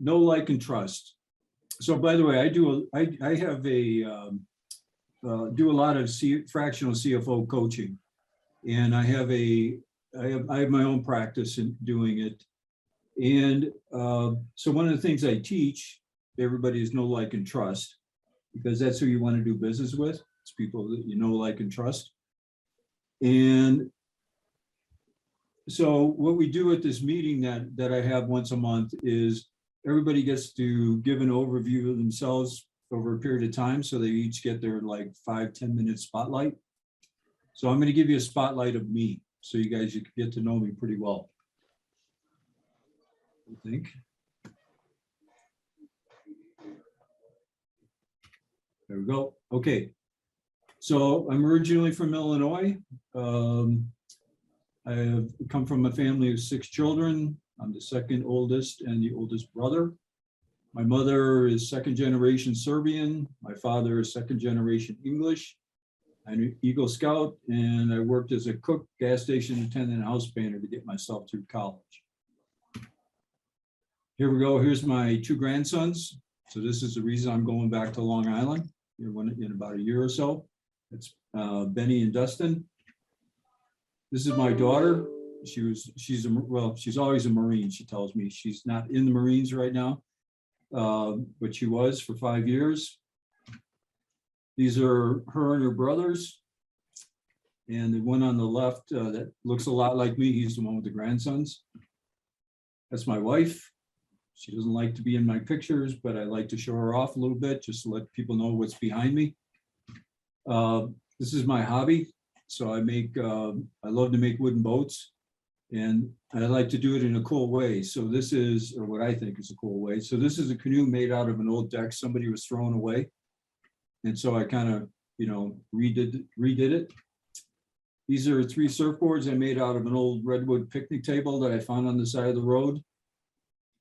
know, like, and trust. So by the way, I do a lot of fractional CFO coaching, and I have my own practice in doing it. And so one of the things I teach everybody is know, like, and trust, because that's who you want to do business with. It's people that you know, like, and trust. And so what we do at this meeting that I have once a month is everybody gets to give an overview of themselves over a period of time. So they each get their like 5-10 minute spotlight. So I'm going to give you a spotlight of me, so you guys, you can get to know me pretty well, I think. There we go. Okay. So I'm originally from Illinois. I have come from a family of 6 children. I'm the second oldest and the oldest brother. My mother is 2nd generation Serbian. My father is 2nd generation English. I'm an Eagle Scout, and I worked as a cook, gas station attendant, and house painter to get myself through college. Here we go. Here's my 2 grandsons. So this is the reason I'm going back to Long Island in about a year or so. It's Benny and Dustin. This is my daughter. She's always a Marine, she tells me. She's not in the Marines right now, but she was for 5 years. These are her and her brothers. And the one on the left that looks a lot like me, he's the one with the grandsons. That's my wife. She doesn't like to be in my pictures, but I like to show her off a little bit just to let people know what's behind me. This is my hobby. So I love to make wooden boats, and I like to do it in a cool way. So this is, or what I think is a cool way. So this is a canoe made out of an old deck somebody was throwing away. And so I kind of, redid it. These are 3 surfboards I made out of an old redwood picnic table that I found on the side of the road.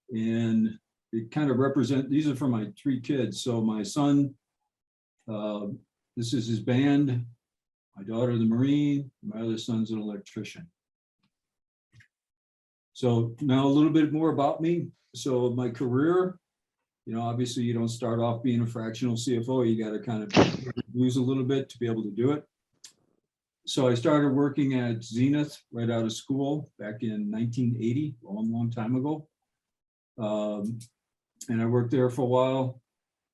And it kind of these are for my 3 kids. So my son, this is his band. My daughter, the Marine. My other son's an electrician. So now a little bit more about me. So my career, obviously you don't start off being a fractional CFO. You got to kind of lose a little bit to be able to do it. So I started working at Zenith right out of school back in 1980, a long time ago. And I worked there for a while.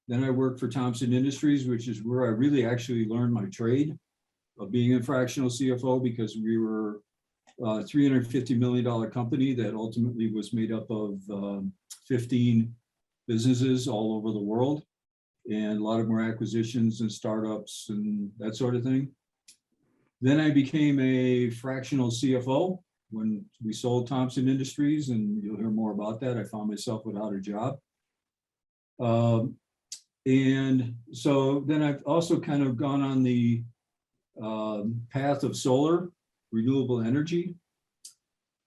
Then I worked for Thompson Industries, which is where I really actually learned my trade of being a fractional CFO, because we were a $350 million company that ultimately was made up of 15 businesses all over the world. And a lot of more acquisitions and startups and that sort of thing. Then I became a fractional CFO when we sold Thompson Industries, and you'll hear more about that. I found myself without a job. And so then I've also kind of gone on the path of solar, renewable energy.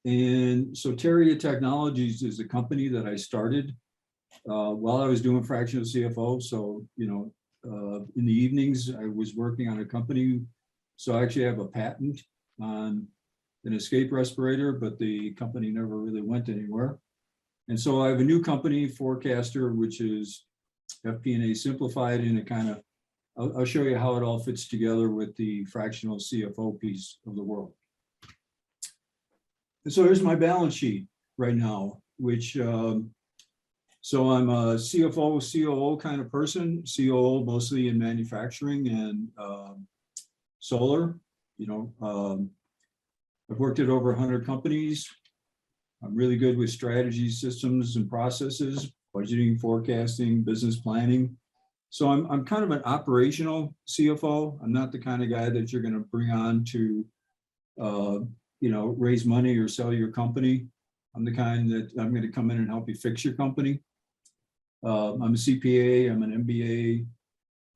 And so Soteria Technologies is a company that I started while I was doing fractional CFO. So, in the evenings, I was working on a company. So I actually have a patent on an escape respirator, but the company never really went anywhere. And so I have a new company, Forecaster, which is FP&A simplified, and it kind of, I'll show you how it all fits together with the fractional CFO piece of the world. And so here's my balance sheet right now, which, so I'm a CFO, COO kind of person, COO mostly in manufacturing and solar. I've worked at over 100 companies. I'm really good with strategy, systems, and processes, budgeting, forecasting, business planning. So I'm kind of an operational CFO. I'm not the kind of guy that you're going to bring on to, raise money or sell your company. I'm the kind that I'm going to come in and help you fix your company. I'm a CPA. I'm an MBA.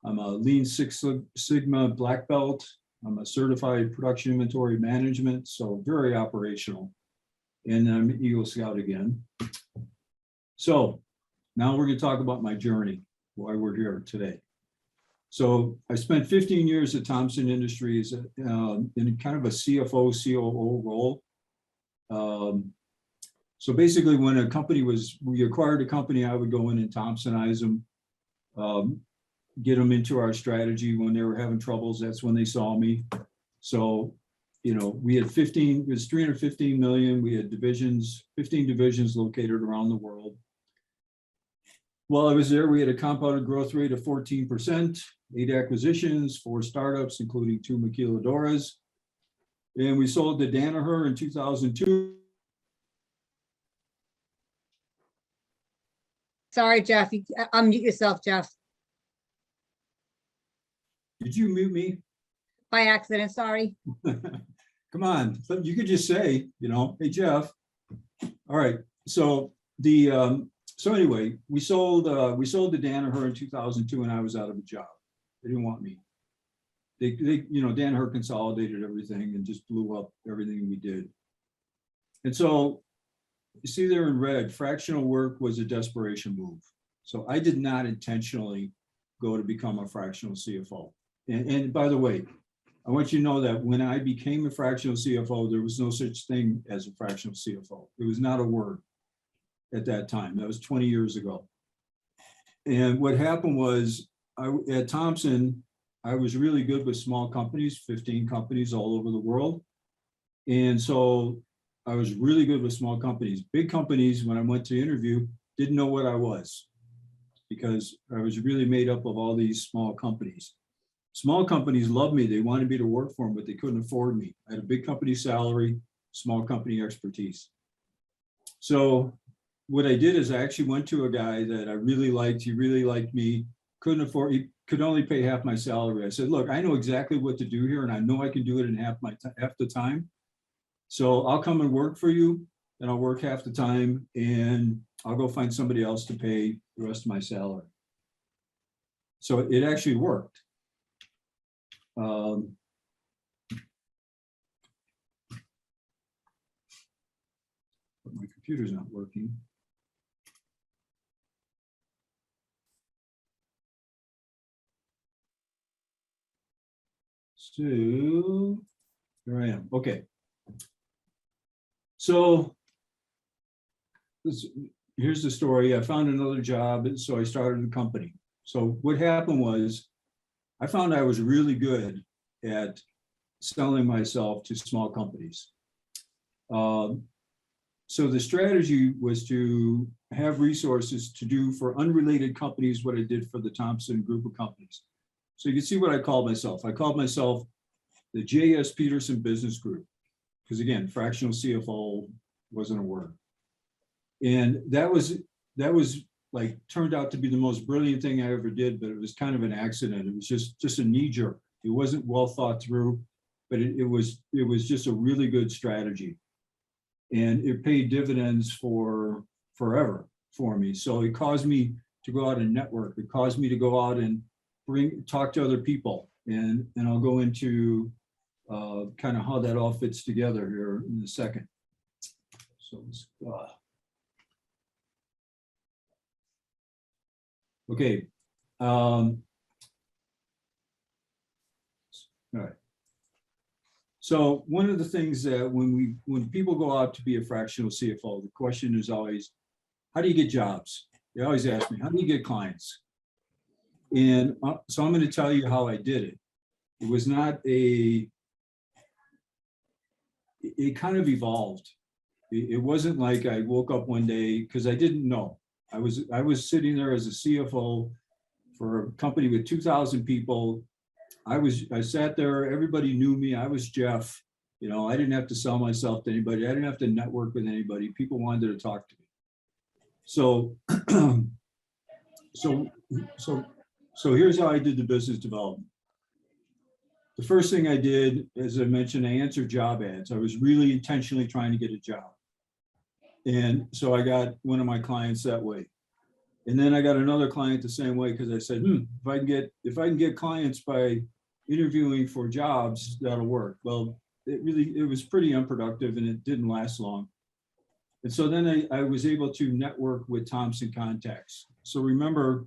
I'm a Lean Six Sigma black belt. I'm a certified production inventory management, so very operational. And I'm an Eagle Scout again. So now we're going to talk about my journey, why we're here today. So I spent 15 years at Thompson Industries in kind of a CFO, COO role. So basically when we acquired a company, I would go in and Thompsonize them, get them into our strategy. When they were having troubles, that's when they saw me. So, we had it was 315 million. We had 15 divisions located around the world. While I was there, we had a compounded growth rate of 14%, 8 acquisitions, 4 startups, including 2 maquiladoras. And we sold to Danaher in 2002. Sorry, Jeff, unmute yourself, Jeff, Did you mute me? by accident, sorry. Come on, you could just say, hey, Jeff. All right, so anyway, we sold to Danaher in 2002, and I was out of a job. They didn't want me. Danaher consolidated everything and just blew up everything we did. And so you see there in red, fractional work was a desperation move. So I did not intentionally go to become a fractional CFO. And by the way, I want you to know that when I became a fractional CFO, there was no such thing as a fractional CFO. It was not a word at that time. That was 20 years ago. And what happened was at Thomson, I was really good with small companies, 15 companies all over the world. And so I was really good with small companies. Big companies, when I went to interview, didn't know what I was because I was really made up of all these small companies. Small companies loved me. They wanted me to work for them, but they couldn't afford me. I had a big company salary, small company expertise. So what I did is I actually went to a guy that I really liked. He really liked me, he could only pay half my salary. I said, look, I know exactly what to do here and I know I can do it in half the time. So I'll come and work for you and I'll work half the time and I'll go find somebody else to pay the rest of my salary. So it actually worked. But my computer's not working. So here I am. Okay. So here's the story. I found another job, and so I started a company. So what happened was I found I was really good at selling myself to small companies. So the strategy was to have resources to do for unrelated companies what I did for the Thomson group of companies. So you can see what I called myself. I called myself the J.S. Peterson Business Group, because again, fractional CFO wasn't a word. And that was like turned out to be the most brilliant thing I ever did, but it was kind of an accident. It was just a knee jerk. It wasn't well thought through, but it was just a really good strategy. And it paid dividends for forever for me. So it caused me to go out and network. It caused me to go out and talk to other people. And I'll go into kind of how that all fits together here in a second. So okay. All right. So one of the things that when people go out to be a fractional CFO, the question is always, how do you get jobs? They always ask me, how do you get clients? And so I'm going to tell you how I did it. It was not it kind of evolved. It wasn't like I woke up one day, because I didn't know. I was sitting there as a CFO for a company with 2,000 people. I sat there, everybody knew me. I was Jeff. I didn't have to sell myself to anybody. I didn't have to network with anybody. People wanted to talk to me. So, so here's how I did the business development. The first thing I did, as I mentioned, I answered job ads. I was really intentionally trying to get a job. And so I got one of my clients that way. And then I got another client the same way, because I said, if I can get clients by interviewing for jobs, that'll work. Well, it was pretty unproductive and it didn't last long. And so then I was able to network with Thomson contacts. So remember,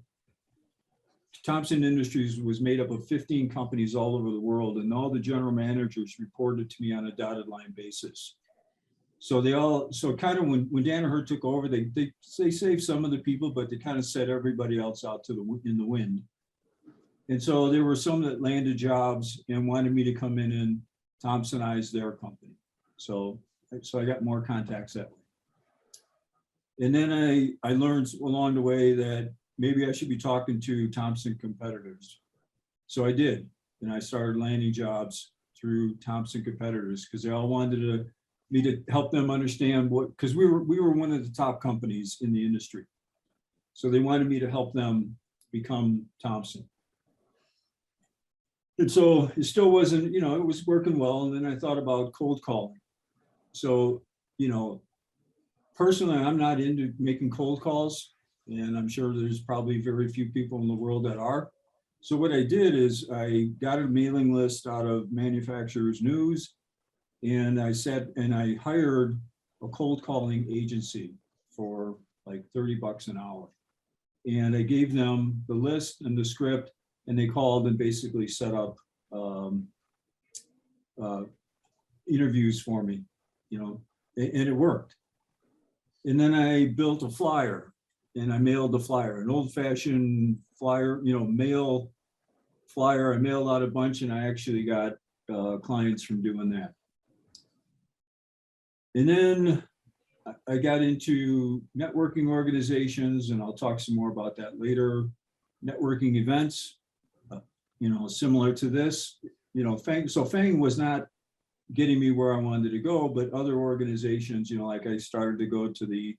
Thomson Industries was made up of 15 companies all over the world, and all the general managers reported to me on a dotted line basis. So so kind of when Danaher took over, they saved some of the people, but they kind of set everybody else out in the wind. And so there were some that landed jobs and wanted me to come in and Thompsonize their company. So I got more contacts that way. And then I learned along the way that maybe I should be talking to Thomson competitors. So I did, and I started landing jobs through Thomson competitors because they all wanted me to help them understand because we were one of the top companies in the industry. So they wanted me to help them become Thomson. And so it still wasn't, it was working well. And then I thought about cold calling. So, personally, I'm not into making cold calls, and I'm sure there's probably very few people in the world that are. So what I did is I got a mailing list out of Manufacturers News, and I hired a cold calling agency for like $30 an hour. And I gave them the list and the script, and they called and basically set up interviews for me, and it worked. And then I built a flyer, and I mailed the flyer, an old-fashioned flyer, mail flyer. I mailed out a bunch, and I actually got clients from doing that. And then I got into networking organizations, and I'll talk some more about that later. Networking events, similar to this, FANG was not getting me where I wanted to go, but other organizations, like I started to go to the,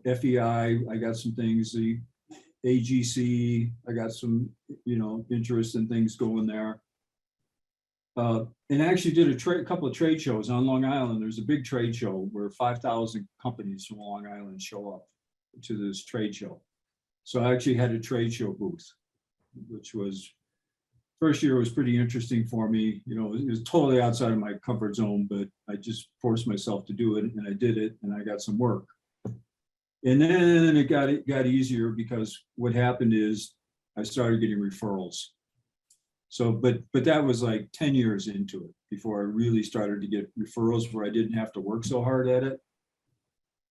FEI, I got some things, the AGC, I got some, interest in things going there. And I actually did a couple of trade shows on Long Island. There's a big trade show where 5,000 companies from Long Island show up to this trade show. So I actually had a trade show booth, which was, first year was pretty interesting for me. It was totally outside of my comfort zone, but I just forced myself to do it, and I did it, and I got some work. And then it got easier because what happened is I started getting referrals. So, but that was like 10 years into it before I really started to get referrals where I didn't have to work so hard at it.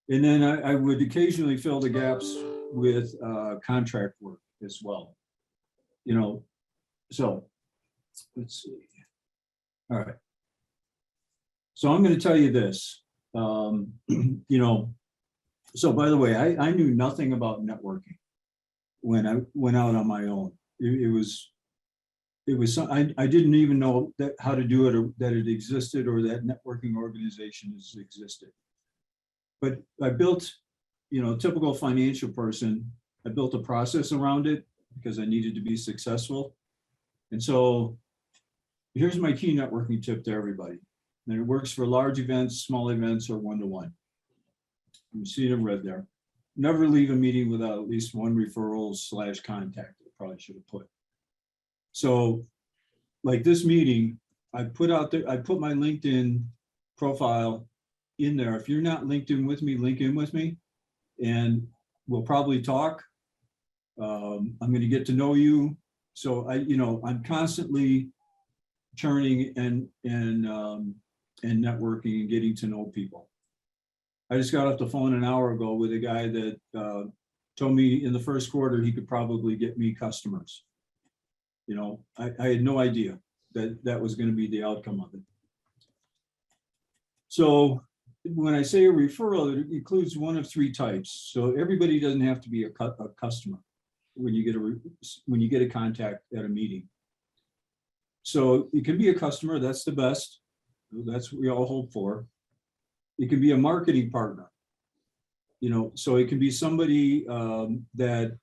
And then I would occasionally fill the gaps with contract work as well. So let's see. All right. So I'm going to tell you this. So by the way, I knew nothing about networking when I went out on my own. I didn't even know how to do it, or that it existed, or that networking organizations existed. But I built, typical financial person, I built a process around it because I needed to be successful. And so here's my key networking tip to everybody. And it works for large events, small events, or one-to-one. You see it in red there. Never leave a meeting without at least one referral / contact. I probably should have put. So like this meeting, I put my LinkedIn profile in there. If you're not linked in with me, link in with me, and we'll probably talk. I'm going to get to know you. So I'm constantly churning and networking and getting to know people. I just got off the phone an hour ago with a guy that told me in the first quarter he could probably get me customers. I had no idea that was going to be the outcome of it. So when I say a referral, it includes one of three types. So everybody doesn't have to be a customer when you get a contact at a meeting. So it can be a customer, that's the best. That's what we all hope for. It can be a marketing partner. So it can be somebody that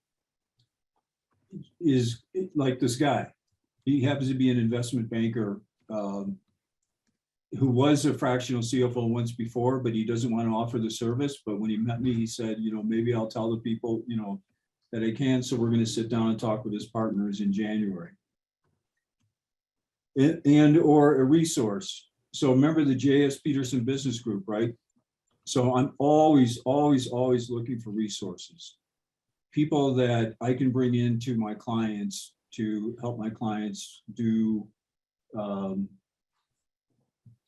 is like this guy. He happens to be an investment banker who was a fractional CFO once before, but he doesn't want to offer the service. But when he met me, he said, maybe I'll tell the people, that I can. So we're going to sit down and talk with his partners in January. Or a resource. So remember the JS Peterson Business Group, right? So I'm always looking for resources. People that I can bring into my clients to help my clients do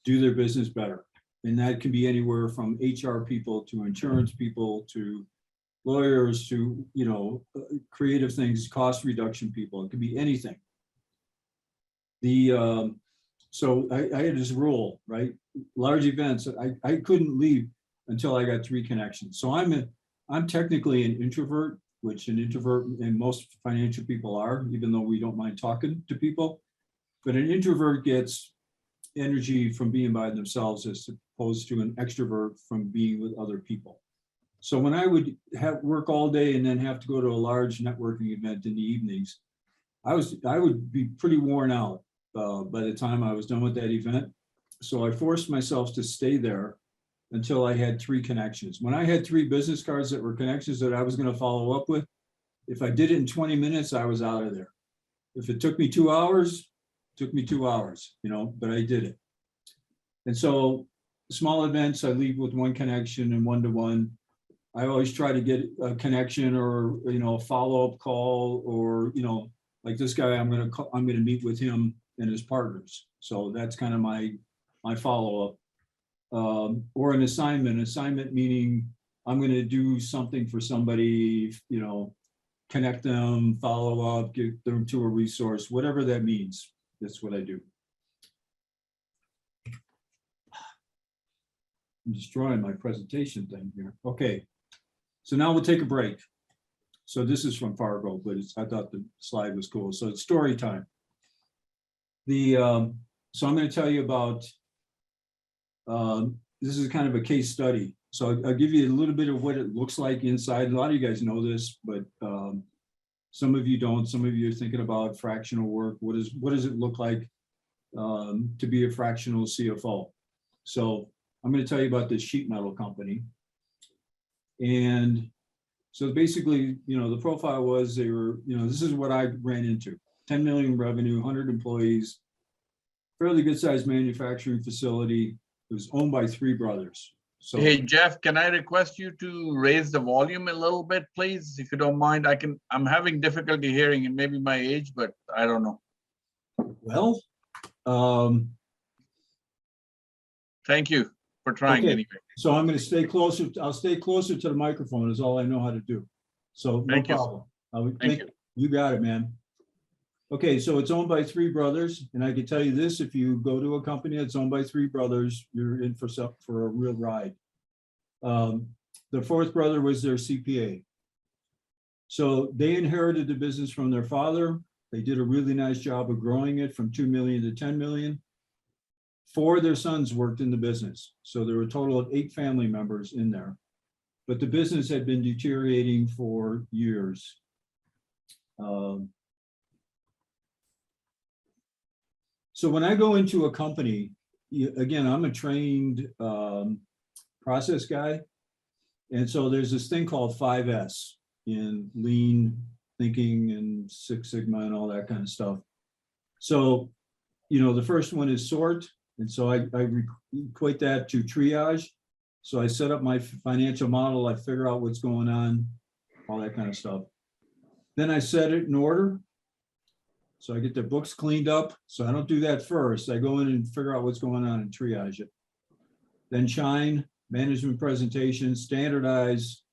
do their business better. And that can be anywhere from HR people to insurance people to lawyers to, creative things, cost reduction people. It could be anything. So I had this rule, right? Large events, I couldn't leave until I got 3 connections. So I'm technically an introvert, which an introvert and most financial people are, even though we don't mind talking to people. But an introvert gets energy from being by themselves as opposed to an extrovert from being with other people. So when I would have work all day and then have to go to a large networking event in the evenings, I would be pretty worn out by the time I was done with that event. So I forced myself to stay there until I had 3 connections. When I had 3 business cards that were connections that I was going to follow up with, if I did it in 20 minutes, I was out of there. If it took me 2 hours, it took me 2 hours, but I did it. And so small events, I leave with 1 connection and 1-to-1. I always try to get a connection or, a follow-up call or, like this guy, I'm going to meet with him and his partners. So that's kind of my follow-up. Or an assignment meaning I'm going to do something for somebody, connect them, follow up, get them to a resource, whatever that means. That's what I do. I'm destroying my presentation thing here. Okay, so now we'll take a break. So this is from Fargo, but I thought the slide was cool. So it's story time. So I'm going to tell you about, this is kind of a case study. So I'll give you a little bit of what it looks like inside. A lot of you guys know this, but some of you don't. Some of you are thinking about fractional work. What does it look like to be a fractional CFO? So I'm going to tell you about this sheet metal company. And so basically, the profile was they were, this is what I ran into. 10 million revenue, 100 employees, fairly good sized manufacturing facility. It was owned by 3 brothers. So hey, Jeff, can I request you to raise the volume a little bit, please? If you don't mind, I'm having difficulty hearing, and maybe my age, but I don't know. well, Thank you for trying okay. anyway. So I'm going to stay closer. I'll stay closer to the microphone is all I know how to do. So no Thank you. problem. Thank you. You got it, man. Okay, so it's owned by 3 brothers, and I can tell you this: if you go to a company that's owned by 3 brothers, you're in for a real ride. The 4th brother was their CPA. So they inherited the business from their father. They did a really nice job of growing it from 2 million to 10 million. 4 of their sons worked in the business. So there were a total of 8 family members in there. But the business had been deteriorating for years. So when I go into a company, again, I'm a trained process guy. And so there's this thing called 5S in lean thinking and 6 Sigma and all that kind of stuff. So, the first one is sort. And so I equate that to triage. So I set up my financial model. I figure out what's going on, all that kind of stuff. Then I set it in order. So I get the books cleaned up. So I don't do that first. I go in and figure out what's going on and triage it. Then shine, management presentation, standardize,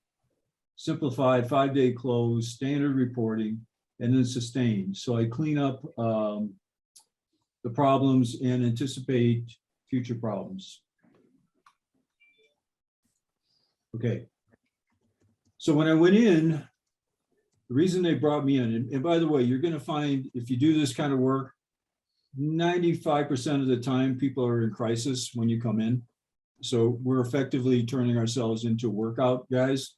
simplified, 5-day close, standard reporting, and then sustain. So I clean up the problems and anticipate future problems. Okay. So when I went in, the reason they brought me in, and by the way, you're going to find if you do this kind of work, 95% of the time people are in crisis when you come in. So we're effectively turning ourselves into workout guys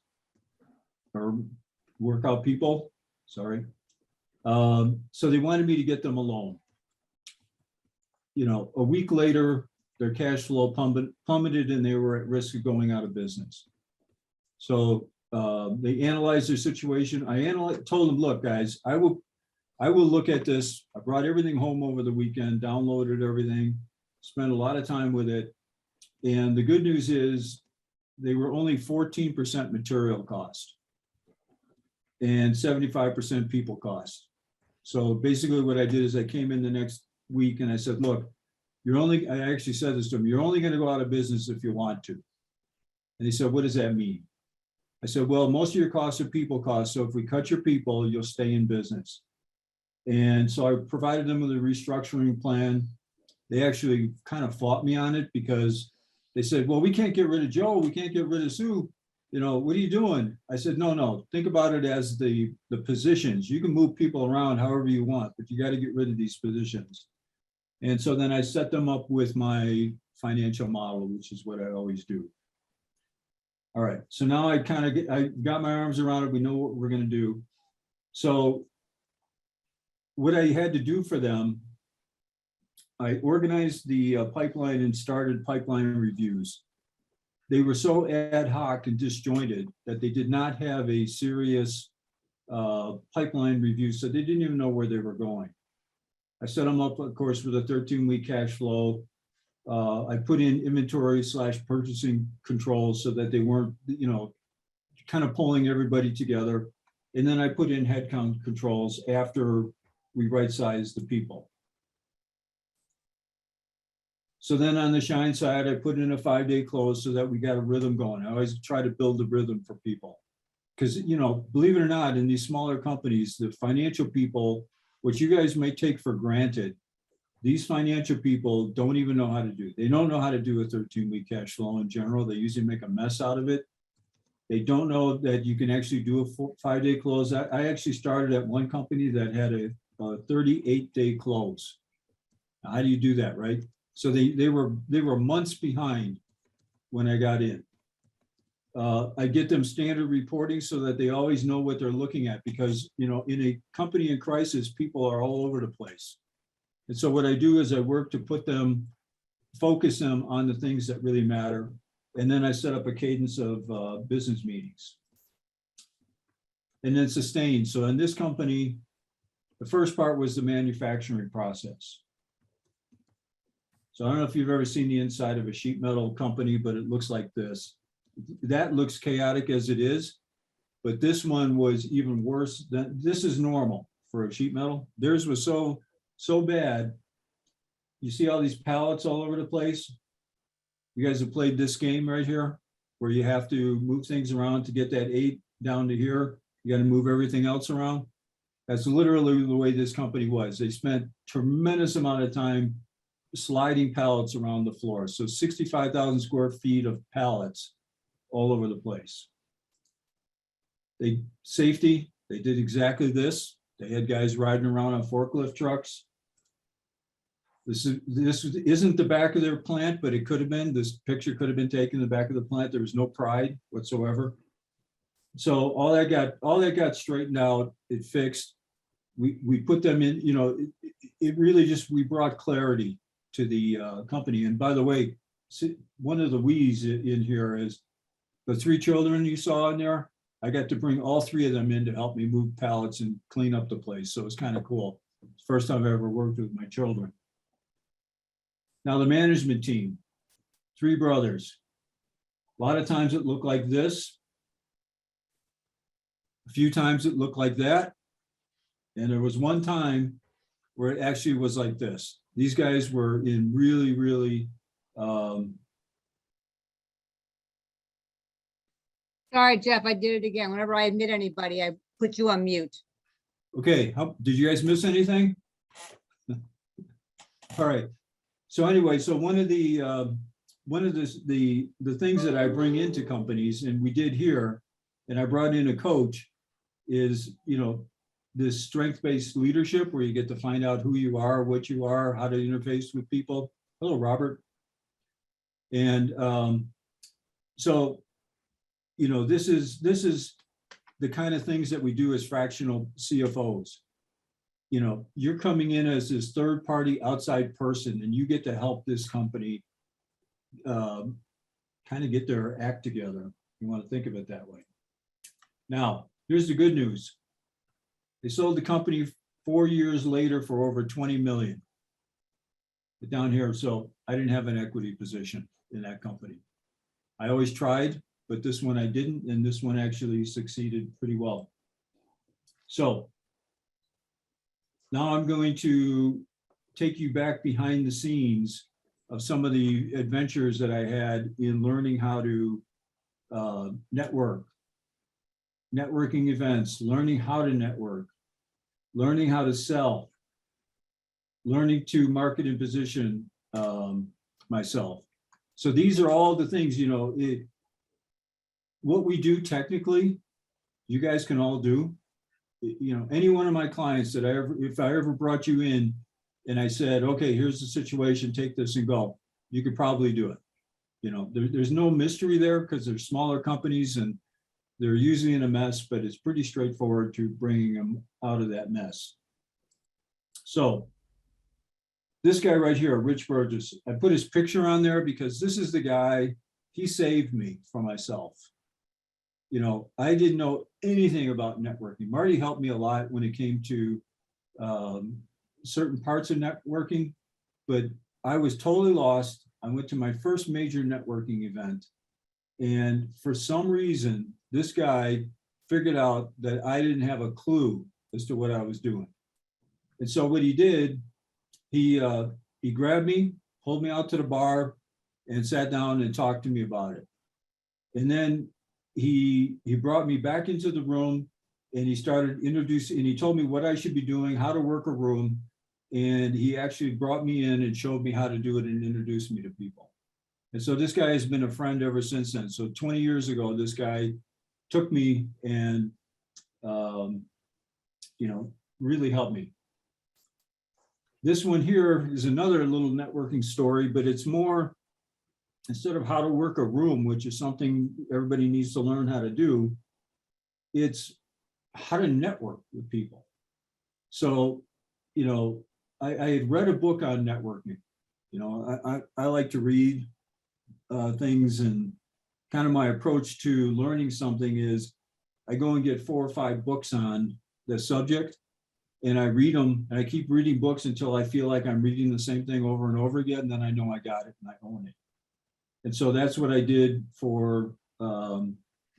or workout people, sorry. So they wanted me to get them alone. A week later, their cash flow plummeted and they were at risk of going out of business. So they analyzed their situation. I told them, look, guys, I will look at this. I brought everything home over the weekend, downloaded everything, spent a lot of time with it. And the good news is they were only 14% material cost and 75% people cost. So basically what I did is I came in the next week and I said, look, I actually said this to them, you're only going to go out of business if you want to. And they said, what does that mean? I said, well, most of your costs are people costs. So if we cut your people, you'll stay in business. And so I provided them with a restructuring plan. They actually kind of fought me on it because they said, well, we can't get rid of Joe. We can't get rid of Sue. You know, what are you doing? I said, no, think about it as the positions. You can move people around however you want, but you got to get rid of these positions. And so then I set them up with my financial model, which is what I always do. All right, so now I got my arms around it. We know what we're going to do. So what I had to do for them, I organized the pipeline and started pipeline reviews. They were so ad hoc and disjointed that they did not have a serious pipeline review, so they didn't even know where they were going. I set them up, of course, with a 13-week cash flow. I put in inventory / purchasing controls so that they weren't, you know, kind of pulling everybody together. And then I put in headcount controls after we right-sized the people. So then on the Shine side, I put in a 5-day close so that we got a rhythm going. I always try to build a rhythm for people. Because, you know, believe it or not, in these smaller companies, the financial people, which you guys may take for granted, these financial people don't even know how to do. They don't know how to do a 13-week cash flow in general. They usually make a mess out of it. They don't know that you can actually do a 5-day close. I actually started at one company that had a 38-day close. Now, how do you do that, right? So they were months behind when I got in. I get them standard reporting so that they always know what they're looking at, because, you know, in a company in crisis, people are all over the place. And so what I do is I work to focus them on the things that really matter. And then I set up a cadence of business meetings. And then sustain. So in this company, the first part was the manufacturing process. So I don't know if you've ever seen the inside of a sheet metal company, but it looks like this. That looks chaotic as it is, but this one was even worse. This is normal for a sheet metal. Theirs was so bad. You see all these pallets all over the place? You guys have played this game right here, where you have to move things around to get that 8 down to here. You got to move everything else around. That's literally the way this company was. They spent tremendous amount of time sliding pallets around the floor. So 65,000 square feet of pallets all over the place. Safety, they did exactly this. They had guys riding around on forklift trucks. This isn't the back of their plant, but it could have been. This picture could have been taken in the back of the plant. There was no pride whatsoever. So all that got straightened out. It fixed. We put them in. You know, it really just, we brought clarity to the company. And by the way, one of the we's in here is the 3 children you saw in there. I got to bring all 3 of them in to help me move pallets and clean up the place. So it's kind of cool. It's the first time I ever worked with my children. Now the management team, 3 brothers. A lot of times it looked like this. A few times it looked like that. And there was one time where it actually was like this. These guys were in really, really, Sorry, Jeff, I did it again. Whenever I admit anybody, I put you on mute. okay, did you guys miss anything? All right. So anyway, so one of the things that I bring into companies, and we did here, and I brought in a coach, is, you know, this strength-based leadership where you get to find out who you are, what you are, how to interface with people. Hello, Robert. And so, you know, this is the kind of things that we do as fractional CFOs. You know, you're coming in as this third-party outside person, and you get to help this company kind of get their act together. You want to think of it that way. Now, here's the good news. They sold the company 4 years later for over 20 million. But down here, so I didn't have an equity position in that company. I always tried, but this one I didn't, and this one actually succeeded pretty well. So now I'm going to take you back behind the scenes of some of the adventures that I had in learning how to networking events, learning how to network, learning how to sell, learning to market and position myself. So these are all the things, what we do technically, you guys can all do. Any one of my clients that if I ever brought you in and I said, okay, here's the situation, take this and go, you could probably do it. There's no mystery there because they're smaller companies and they're usually in a mess, but it's pretty straightforward to bringing them out of that mess. So this guy right here, Rich Burgess, I put his picture on there because this is the guy, he saved me from myself. I didn't know anything about networking. Marty helped me a lot when it came to certain parts of networking, but I was totally lost. I went to my first major networking event, and for some reason, this guy figured out that I didn't have a clue as to what I was doing. And so what he did, he grabbed me, pulled me out to the bar, and sat down and talked to me about it. And then he brought me back into the room, and he started introducing, and he told me what I should be doing, how to work a room. And he actually brought me in and showed me how to do it and introduced me to people. And so this guy has been a friend ever since then. So 20 years ago, this guy took me and, really helped me. This one here is another little networking story, but it's more, instead of how to work a room, which is something everybody needs to learn how to do, it's how to network with people. So, I had read a book on networking. I like to read things, and kind of my approach to learning something is I go and get 4 or 5 books on the subject, and I read them, and I keep reading books until I feel like I'm reading the same thing over and over again, and then I know I got it and I own it. And so that's what I did for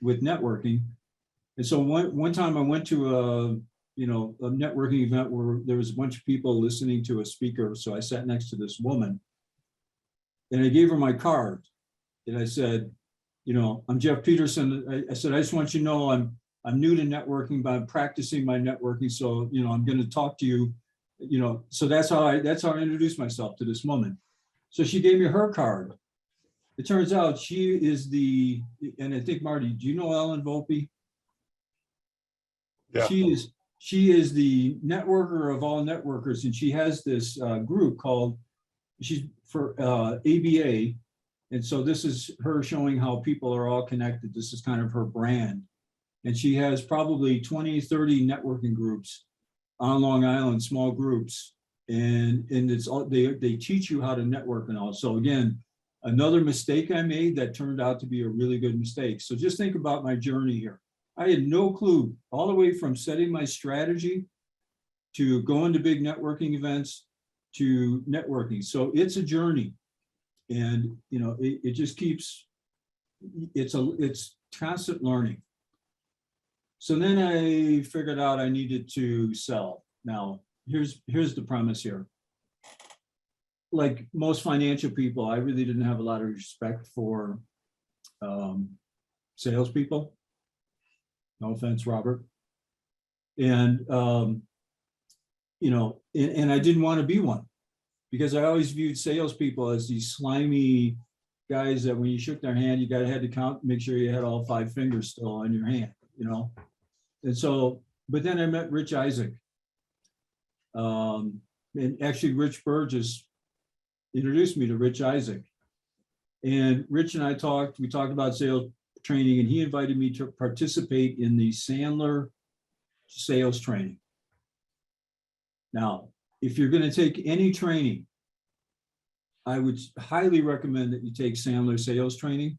with networking. And so one time I went to a networking event where there was a bunch of people listening to a speaker. So I sat next to this woman, and I gave her my card, and I said, I'm Jeff Peterson. I said, I just want you to know I'm new to networking, but I'm practicing my networking. So, I'm going to talk to you, so that's how I introduced myself to this woman. So she gave me her card. It turns out she is and I think, Marty, do you know Ellen Volpe? Yeah. She is the networker of all networkers, and she has this group called, she's for ABA. And so this is her showing how people are all connected. This is kind of her brand. And she has probably 20, 30 networking groups on Long Island, small groups. And it's all, they teach you how to network and all. So again, another mistake I made that turned out to be a really good mistake. So just think about my journey here. I had no clue, all the way from setting my strategy to going to big networking events to networking. So it's a journey, and it just keeps, it's constant learning. So then I figured out I needed to sell. Now, here's the premise here. Like most financial people, I really didn't have a lot of respect for salespeople. No offense, Robert. And, and I didn't want to be one, because I always viewed salespeople as these slimy guys that when you shook their hand, you had to count, make sure you had all 5 fingers still on your hand, And so, but then I met Rich Isaac. And actually Rich Burgess introduced me to Rich Isaac. And Rich and I we talked about sales training, and he invited me to participate in the Sandler sales training. Now, if you're going to take any training, I would highly recommend that you take Sandler sales training,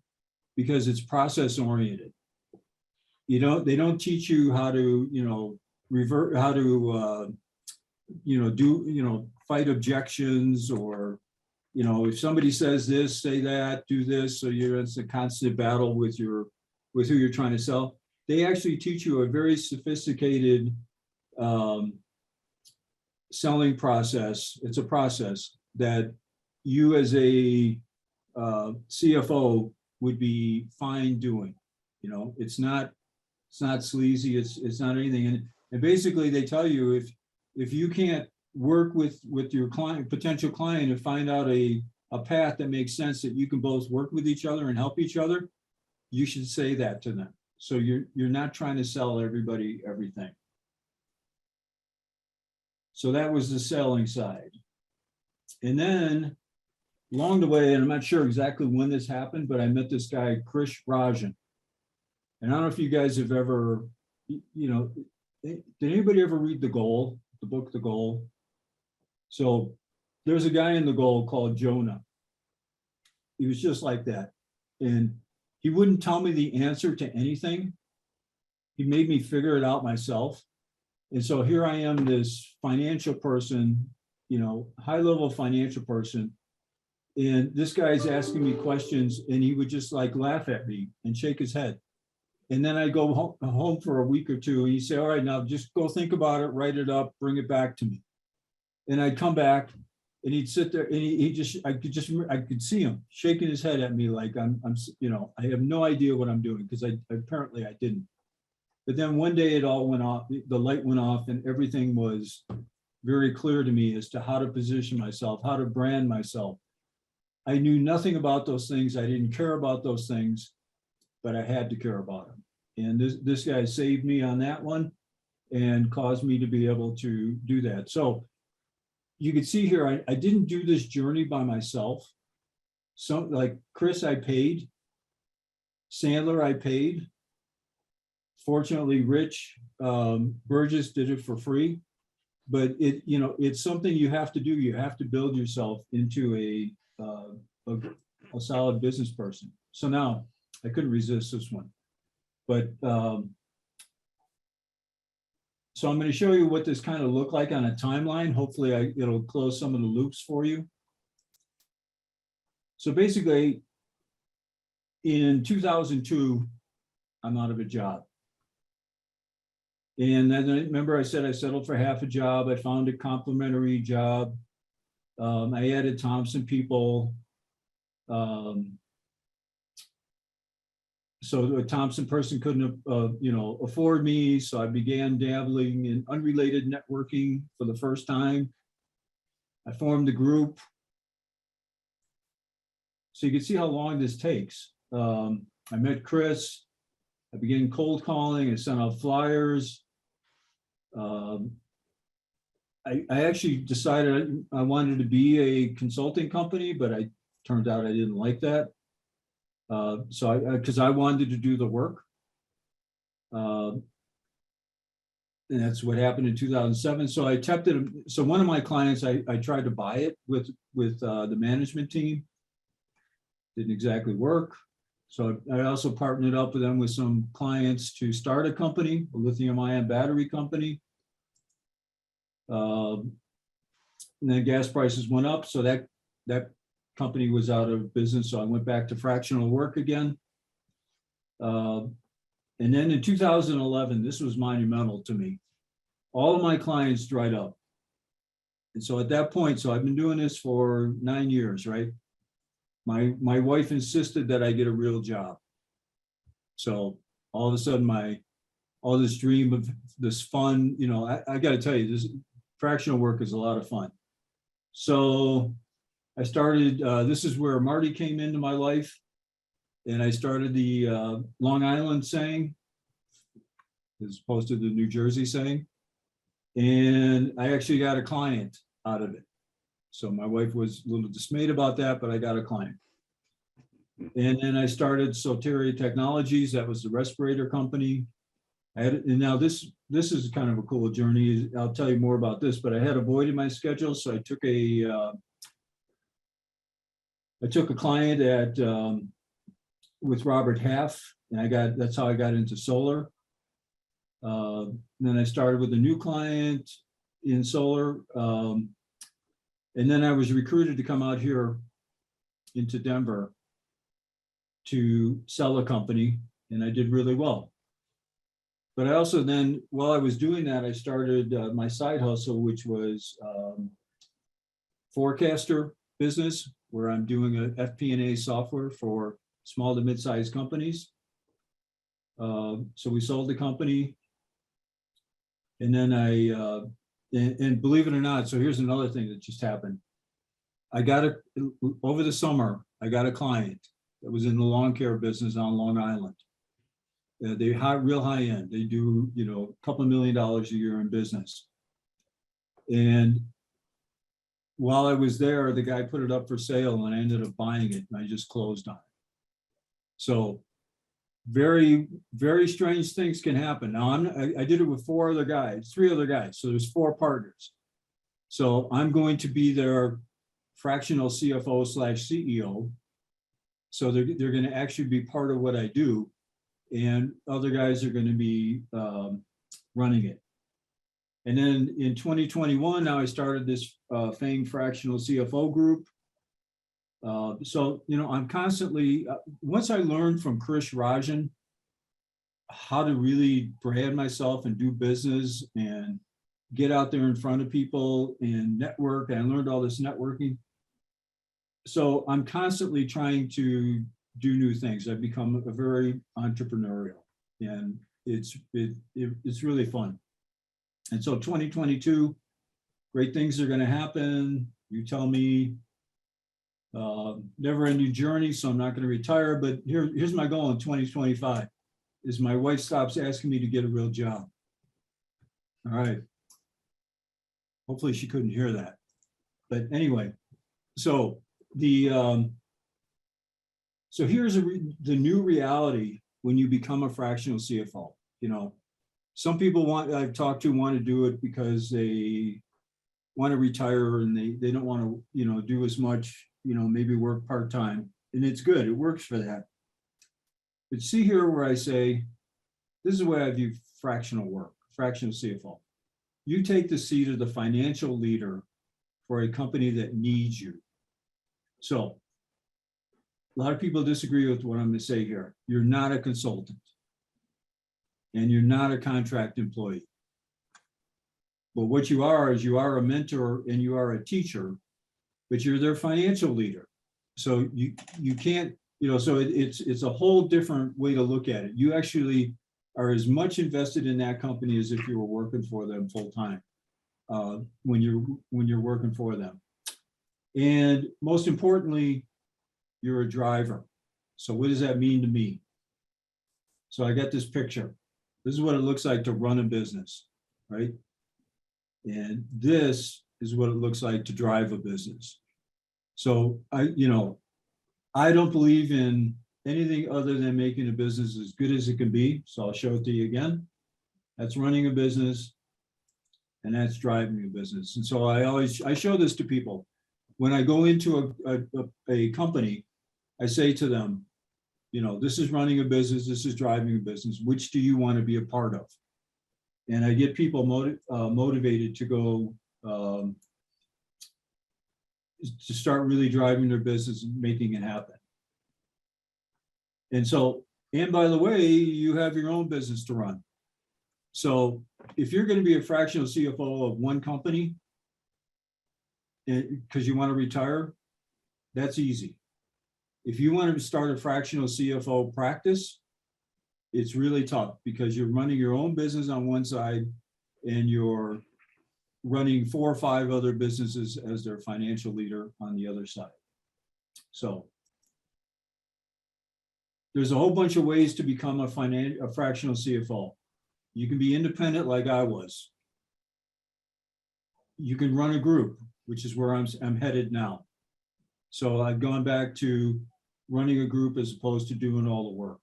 because it's process oriented. They don't teach you how to, revert, how to, fight objections, or, if somebody says this, say that, do this. So it's a constant battle with who you're trying to sell. They actually teach you a very sophisticated selling process. It's a process that you as a CFO would be fine doing. You know, it's not sleazy, it's not anything. And basically they tell you if you can't work with your client, potential client, and find out a path that makes sense that you can both work with each other and help each other, you should say that to them. So you're not trying to sell everybody everything. So that was the selling side. And then along the way, and I'm not sure exactly when this happened, but I met this guy, Krish Rajan. And I don't know if you guys have ever, you know, did anybody ever read The Goal, the book, The Goal? So there's a guy in The Goal called Jonah. He was just like that. And he wouldn't tell me the answer to anything. He made me figure it out myself. And so here I am, this financial person, you know, high-level financial person. And this guy's asking me questions and he would just like laugh at me and shake his head. And then I go home for a week or two and he'd say, all right, now just go think about it, write it up, bring it back to me. And I'd come back and he'd sit there and I could see him shaking his head at me like I'm you know, I have no idea what I'm doing because apparently I didn't. But then one day it all went off, the light went off and everything was very clear to me as to how to position myself, how to brand myself. I knew nothing about those things. I didn't care about those things, but I had to care about them. And this guy saved me on that one and caused me to be able to do that. So you can see here, I didn't do this journey by myself. So like Chris, I paid. Sandler, I paid. Fortunately, Rich Burgess did it for free. But you know, it's something you have to do. You have to build yourself into a solid business person. So now I couldn't resist this one. But so I'm going to show you what this kind of looked like on a timeline. Hopefully it'll close some of the loops for you. So basically in 2002, I'm out of a job. And then remember I said I settled for half a job. I found a complimentary job. I added Thompson people. So a Thompson person couldn't, you know, afford me. So I began dabbling in unrelated networking for the first time. I formed a group. So you can see how long this takes. I met Chris. I began cold calling. I sent out flyers. I actually decided I wanted to be a consulting company, but I turned out I didn't like that. Because I wanted to do the work. And that's what happened in 2007. So I kept it. So one of my clients, I tried to buy it with the management team. Didn't exactly work. So I also partnered up with them with some clients to start a company, a lithium-ion battery company. And then gas prices went up. So that company was out of business. So I went back to fractional work again. And then in 2011, this was monumental to me. All of my clients dried up. And so at that point, so I've been doing this for 9 years, right? My wife insisted that I get a real job. So all of a sudden all this dream of this fun, you know, I got to tell you, this fractional work is a lot of fun. So I started, this is where Marty came into my life, and I started the Long Island saying, as opposed to the New Jersey saying, and I actually got a client out of it. So my wife was a little dismayed about that, but I got a client. And then I started Soteria Technologies. That was the respirator company. And now this is kind of a cool journey. I'll tell you more about this, but I had a void in my schedule, so I took a client at with Robert Half, and that's how I got into solar. Then I started with a new client in solar, and then I was recruited to come out here into Denver to sell a company, and I did really well. But I also then, while I was doing that, I started my side hustle, which was forecaster, business where I'm doing a FP&A software for small to mid-sized companies. So we sold the company. And then and believe it or not, so here's another thing that just happened. Over the summer, I got a client that was in the lawn care business on Long Island. They real high end. They do, a couple $1 million a year in business. And while I was there, the guy put it up for sale and I ended up buying it and I just closed on it. So very, very strange things can happen. Now I did it with 3 other guys. So there's 4 partners. So I'm going to be their fractional CFO / CEO. So they're going to actually be part of what I do. And other guys are going to be running it. And then in 2021, now I started this FANG fractional CFO group. So, I'm constantly, once I learned from Krish Rajan how to really brand myself and do business and get out there in front of people and network, and I learned all this networking. So I'm constantly trying to do new things. I've become a very entrepreneurial, and it's really fun. And so 2022, great things are going to happen. You tell me, never ending journey, so I'm not going to retire. But here's my goal in 2025 is my wife stops asking me to get a real job. All right. Hopefully she couldn't hear that. But anyway, so so here's the new reality when you become a fractional CFO. Some people I've talked to want to do it because they want to retire and they don't want to, do as much, maybe work part-time. And it's good, it works for that. But see here where I say, this is the way I view fractional work, fractional CFO. You take the seat of the financial leader for a company that needs you. So a lot of people disagree with what I'm going to say here. You're not a consultant and you're not a contract employee. But what you are is you are a mentor and you are a teacher, but you're their financial leader. So you can't, so it's a whole different way to look at it. You actually are as much invested in that company as if you were working for them full time when you're working for them. And most importantly, you're a driver. So what does that mean to me? So I got this picture. This is what it looks like to run a business, right? And this is what it looks like to drive a business. So I don't believe in anything other than making a business as good as it can be. So I'll show it to you again. That's running a business and that's driving a business. And so I show this to people. When I go into a company, I say to them, this is running a business, this is driving a business. Which do you want to be a part of? And I get people motivated to go to start really driving their business and making it happen. And so, and by the way, you have your own business to run. So if you're going to be a fractional CFO of one company because you want to retire, that's easy. If you want to start a fractional CFO practice, it's really tough because you're running your own business on one side and you're running 4 or 5 other businesses as their financial leader on the other side. So there's a whole bunch of ways to become a fractional CFO. You can be independent like I was. You can run a group, which is where I'm headed now. So I've gone back to running a group as opposed to doing all the work.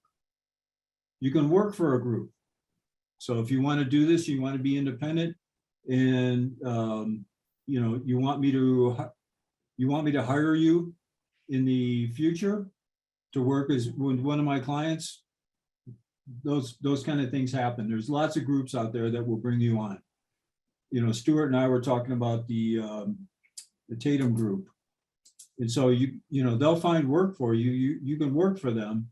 You can work for a group. So if you want to do this, you want to be independent and you want me to hire you in the future to work as one of my clients, those kind of things happen. There's lots of groups out there that will bring you on. Stuart and I were talking about the Tatum group. And so they'll find work for you. You can work for them,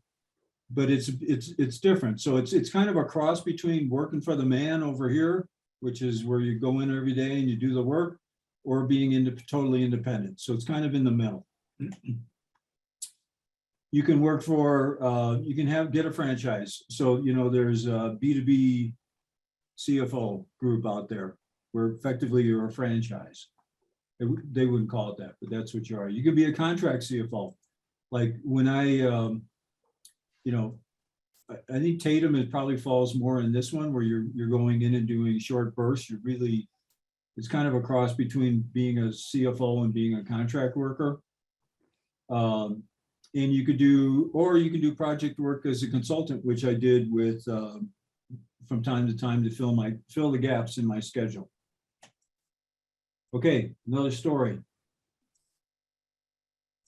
but it's different. So it's kind of a cross between working for the man over here, which is where you go in every day and you do the work, or being totally independent. So it's kind of in the middle. You can work for, you can get a franchise. So, there's a B2B CFO group out there where effectively you're a franchise. They wouldn't call it that, but that's what you are. You could be a contract CFO. Like when I think Tatum, it probably falls more in this one where you're going in and doing short bursts. It's kind of a cross between being a CFO and being a contract worker. And you can do project work as a consultant, which I did with from time to time to fill the gaps in my schedule. Okay, another story.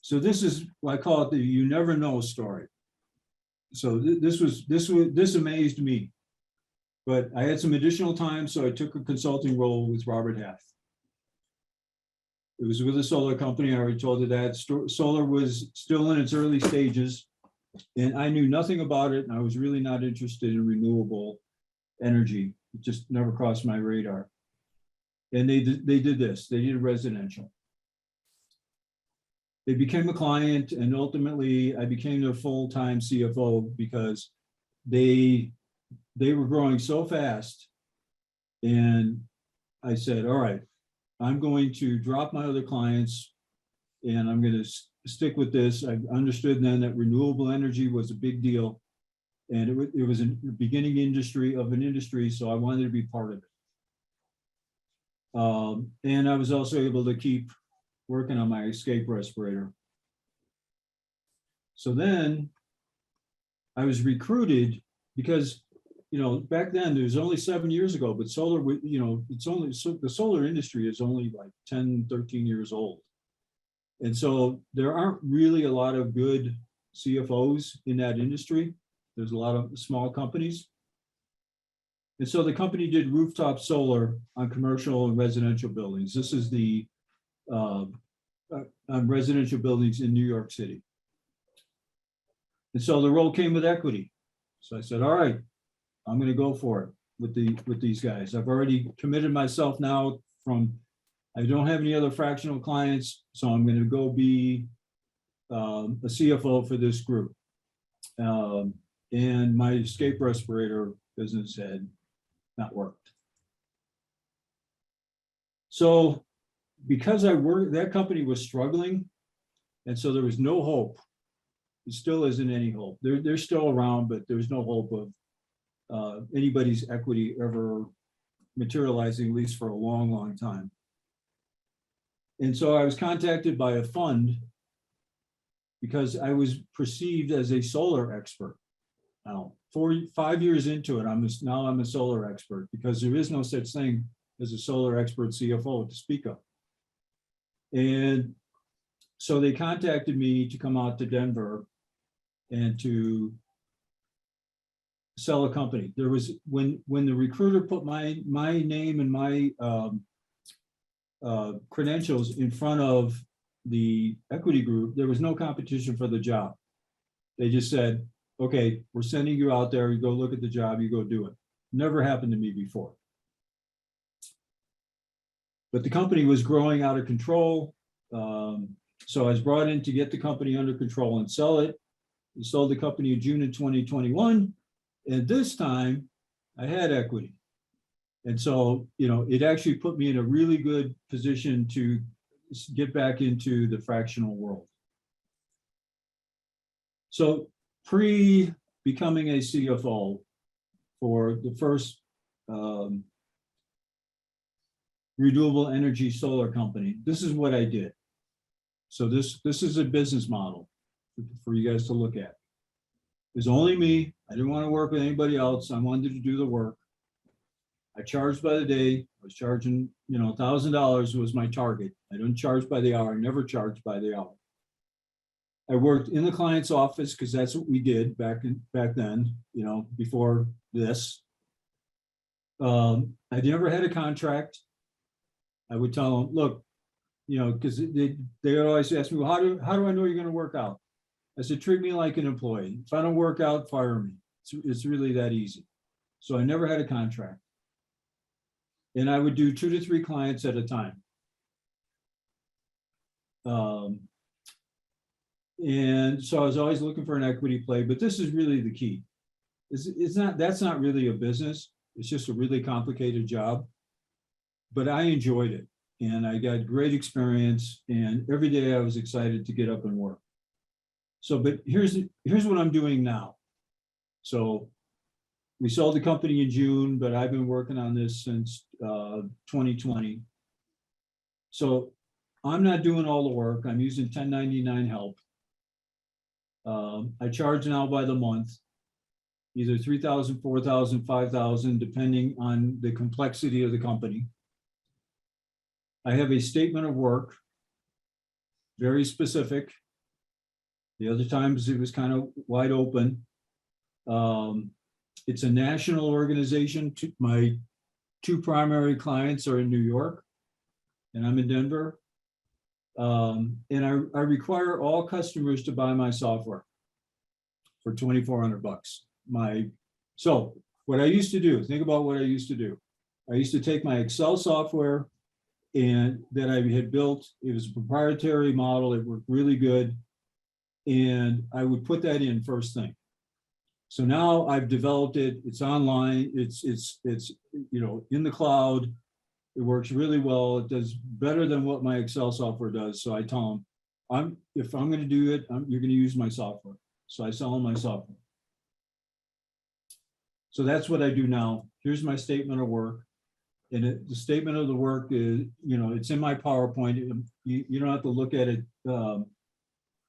So this is what I call it the you never know story. So this amazed me, but I had some additional time, so I took a consulting role with Robert Half. It was with a solar company. I already told you that. Solar was still in its early stages, and I knew nothing about it, and I was really not interested in renewable energy. It just never crossed my radar. And they did this. They did residential. They became a client, and ultimately I became their full-time CFO because they were growing so fast. And I said, all right, I'm going to drop my other clients and I'm going to stick with this. I understood then that renewable energy was a big deal, and it was a beginning industry of an industry, so I wanted to be part of it. And I was also able to keep working on my escape respirator. So then I was recruited because, back then, it was only 7 years ago, but solar, the solar industry is only like 10, 13 years old. And so there aren't really a lot of good CFOs in that industry. There's a lot of small companies. And so the company did rooftop solar on commercial and residential buildings. This is the on residential buildings in New York City. And so the role came with equity. So I said, all right, I'm going to go for it with these guys. I've already committed myself now I don't have any other fractional clients, so I'm going to go be a CFO for this group. And my escape respirator business had not worked. So because that company was struggling, and so there was no hope. There still isn't any hope. They're still around, but there's no hope of anybody's equity ever materializing, at least for a long, long time. And so I was contacted by a fund because I was perceived as a solar expert. Now, 5 years into it, I'm a solar expert because there is no such thing as a solar expert CFO to speak of. And so they contacted me to come out to Denver and to sell a company. There was when the recruiter put my name and my credentials in front of the equity group, there was no competition for the job. They just said, okay, we're sending you out there, you go look at the job, you go do it. Never happened to me before. But the company was growing out of control. So I was brought in to get the company under control and sell it. We sold the company in June of 2021. And this time I had equity. And so, it actually put me in a really good position to get back into the fractional world. So pre-becoming a CFO for the first renewable energy solar company, this is what I did. So this is a business model for you guys to look at. It's only me. I didn't want to work with anybody else. I wanted to do the work. I charged by the day. I was charging, $1,000 was my target. I didn't charge by the hour. I never charged by the hour. I worked in the client's office because that's what we did back then, before this. I never had a contract. I would tell them, look, because they would always ask me, well, how do I know you're going to work out? I said, treat me like an employee. If I don't work out, fire me. It's really that easy. So I never had a contract. And I would do 2 to 3 clients at a time. And so I was always looking for an equity play, but this is really the key. That's not really a business. It's just a really complicated job. But I enjoyed it and I got great experience, and every day I was excited to get up and work. So, but here's what I'm doing now. So we sold the company in June, but I've been working on this since 2020. So I'm not doing all the work. I'm using 1099 help. I charge now by the month, either 3,000, 4,000, 5,000, depending on the complexity of the company. I have a statement of work, very specific. The other times it was kind of wide open. It's a national organization. My two primary clients are in New York and I'm in Denver. And I require all customers to buy my software for $2,400. So what I used to do, think about what I used to do. I used to take my Excel software and that I had built. It was a proprietary model. It worked really good. And I would put that in first thing. So now I've developed it. It's online. It's in the cloud. It works really well. It does better than what my Excel software does. So I tell them, if I'm going to do it, you're going to use my software. So I sell them my software. So that's what I do now. Here's my statement of work. And the statement of the work is, it's in my PowerPoint. You don't have to look at it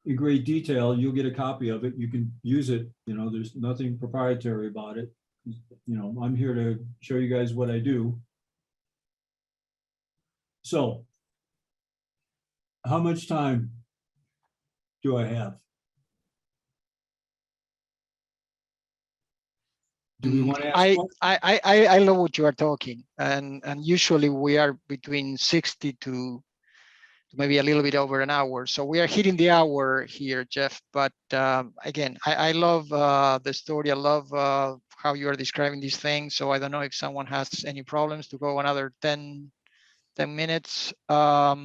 in great detail. You'll get a copy of it. You can use it. There's nothing proprietary about it. I'm here to show you guys what I do. So how much time do I have? Do we want to ask? I love what you are talking, and usually we are between 60 to maybe a little bit over an hour. So we are hitting the hour here, Jeff. But again, I love the story. I love how you are describing these things. So I don't know if someone has any problems to go another 10 minutes, or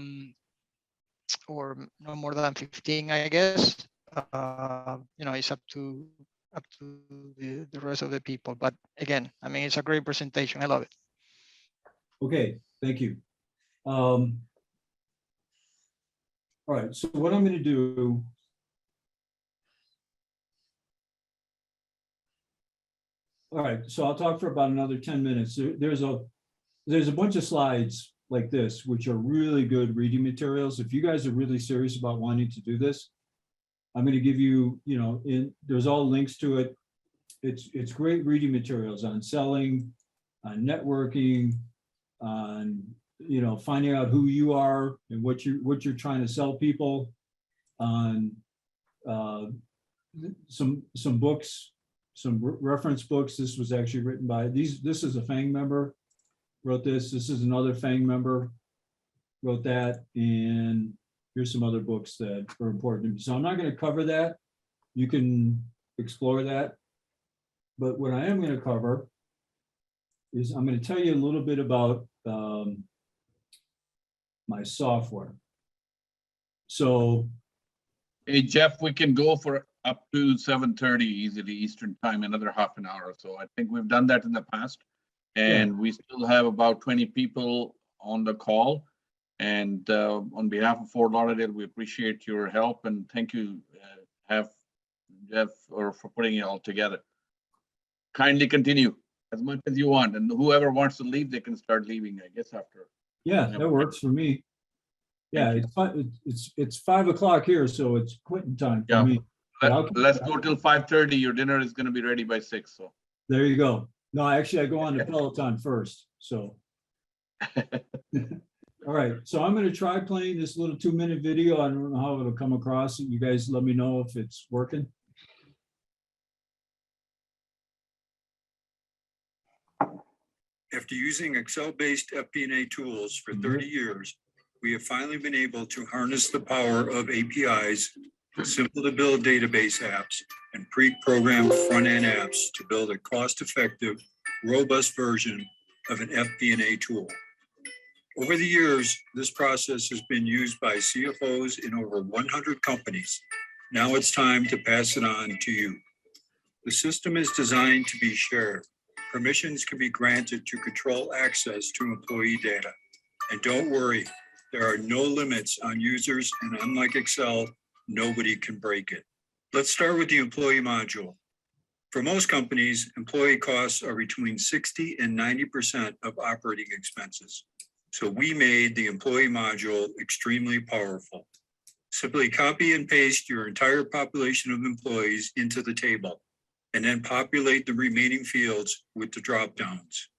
no more than 15, I guess. It's up to the rest of the people. But again, I mean, it's a great presentation. I love it. Okay, thank you. All right, so what I'm going to do. All right, so I'll talk for about another 10 minutes. There's a bunch of slides like this, which are really good reading materials. If you guys are really serious about wanting to do this, I'm going to give you, there's all links to it. It's great reading materials on selling, on networking, on, finding out who you are and what you're trying to sell people, on some books, some reference books. This was actually written by this is a FANG member wrote this. This is another FANG member wrote that. And here's some other books that are important to me. So I'm not going to cover that. You can explore that. But what I am going to cover is I'm going to tell you a little bit about my software. So, hey, Jeff, we can go for up to 7:30 easily Eastern time, another half an hour or so. I think we've done that in the past. And we still have about 20 people on the call. And on behalf of Fort Lauderdale, we appreciate your help and thank you, Jeff, for putting it all together. Kindly continue as much as you want, and whoever wants to leave, they can start leaving, I guess, after. Yeah, that works for me. Yeah, it's 5 o'clock here, so it's quitting time for me. Let's go till 5:30. Your dinner is going to be ready by 6. So there you go. No, actually, I go on to Peloton first. So, all right. So I'm going to try playing this little 2-minute video. I don't know how it'll come across. You guys let me know if it's working. After using Excel-based FP&A tools for 30 years, we have finally been able to harness the power of APIs, simple-to-build database apps, and pre-programmed front-end apps to build a cost-effective, robust version of an FP&A tool. Over the years, this process has been used by CFOs in over 100 companies. Now it's time to pass it on to you. The system is designed to be shared. Permissions can be granted to control access to employee data. And don't worry, there are no limits on users, and unlike Excel, nobody can break it. Let's start with the employee module. For most companies, employee costs are between 60 and 90% of operating expenses. So we made the employee module extremely powerful. Simply copy and paste your entire population of employees into the table, and then populate the remaining fields with the drop-downs.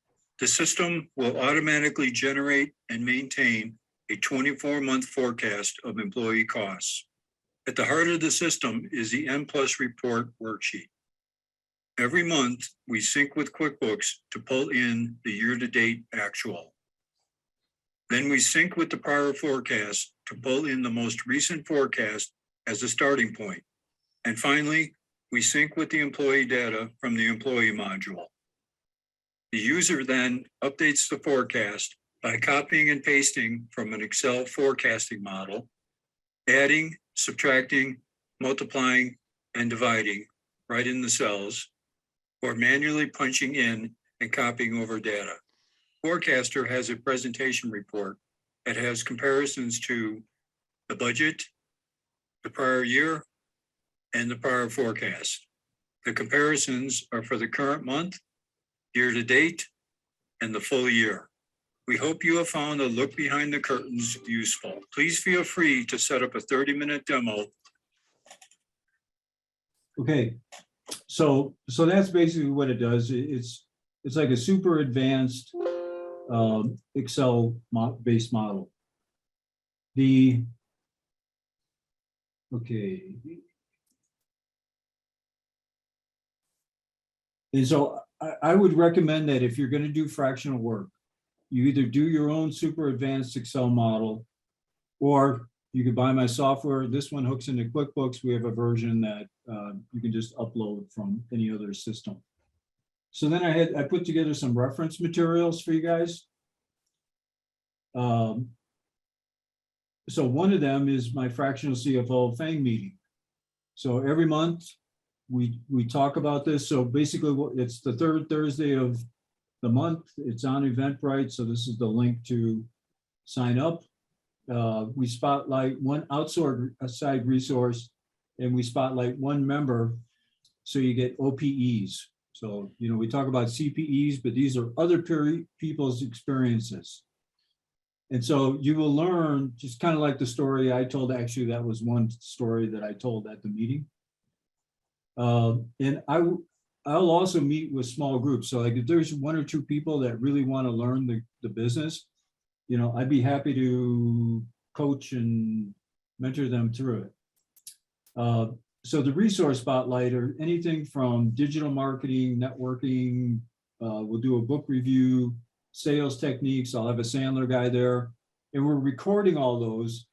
The system will automatically generate and maintain a 24-month forecast of employee costs. At the heart of the system is the N+ report worksheet. Every month, we sync with QuickBooks to pull in the year-to-date actual. Then we sync with the prior forecast to pull in the most recent forecast as a starting point. And finally, we sync with the employee data from the employee module. The user then updates the forecast by copying and pasting from an Excel forecasting model, adding, subtracting, multiplying, and dividing right in the cells, or manually punching in and copying over data. Forecaster has a presentation report that has comparisons to the budget, the prior year, and the prior forecast. The comparisons are for the current month, year to date, and the full year. We hope you have found a look behind the curtains useful. Please feel free to set up a 30-minute demo. Okay, so that's basically what it does. It's like a super advanced Excel based model. Okay. And so I would recommend that if you're going to do fractional work, you either do your own super advanced Excel model, or you can buy my software. This one hooks into QuickBooks. We have a version that you can just upload from any other system. So then I put together some reference materials for you guys. So one of them is my fractional CFO FANG meeting. So every month we talk about this. So basically it's the third Thursday of the month. It's on Eventbrite. So this is the link to sign up. We spotlight one outside resource, and we spotlight one member. So you get OPEs. So, you know, we talk about CPEs, but these are other people's experiences. And so you will learn, just kind of like the story I told. Actually, that was one story that I told at the meeting. And I'll also meet with small groups. So like if there's one or two people that really want to learn the business, you know, I'd be happy to coach and mentor them through it. So the resource spotlight are anything from digital marketing, networking, we'll do a book review, sales techniques. I'll have a Sandler guy there, and we're recording all those,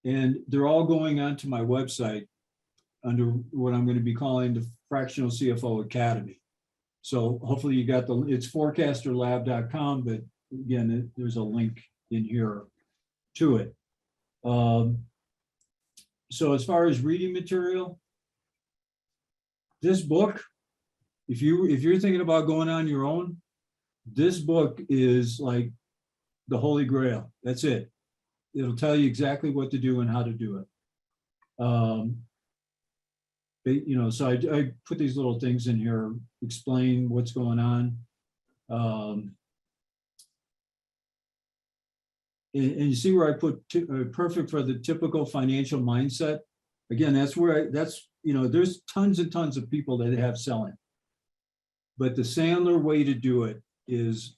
and they're all going onto my website under what I'm going to be calling the Fractional CFO Academy. So hopefully you got it's forecasterlab.com, but again, there's a link in here to it. So as far as reading material, this book, if you're thinking about going on your own, this book is like the Holy Grail. That's it. It'll tell you exactly what to do and how to do it. You know, so I put these little things in here, explain what's going on. And you see where I put perfect for the typical financial mindset. Again, that's where you know, there's tons and tons of people that have selling. But the Sandler way to do it is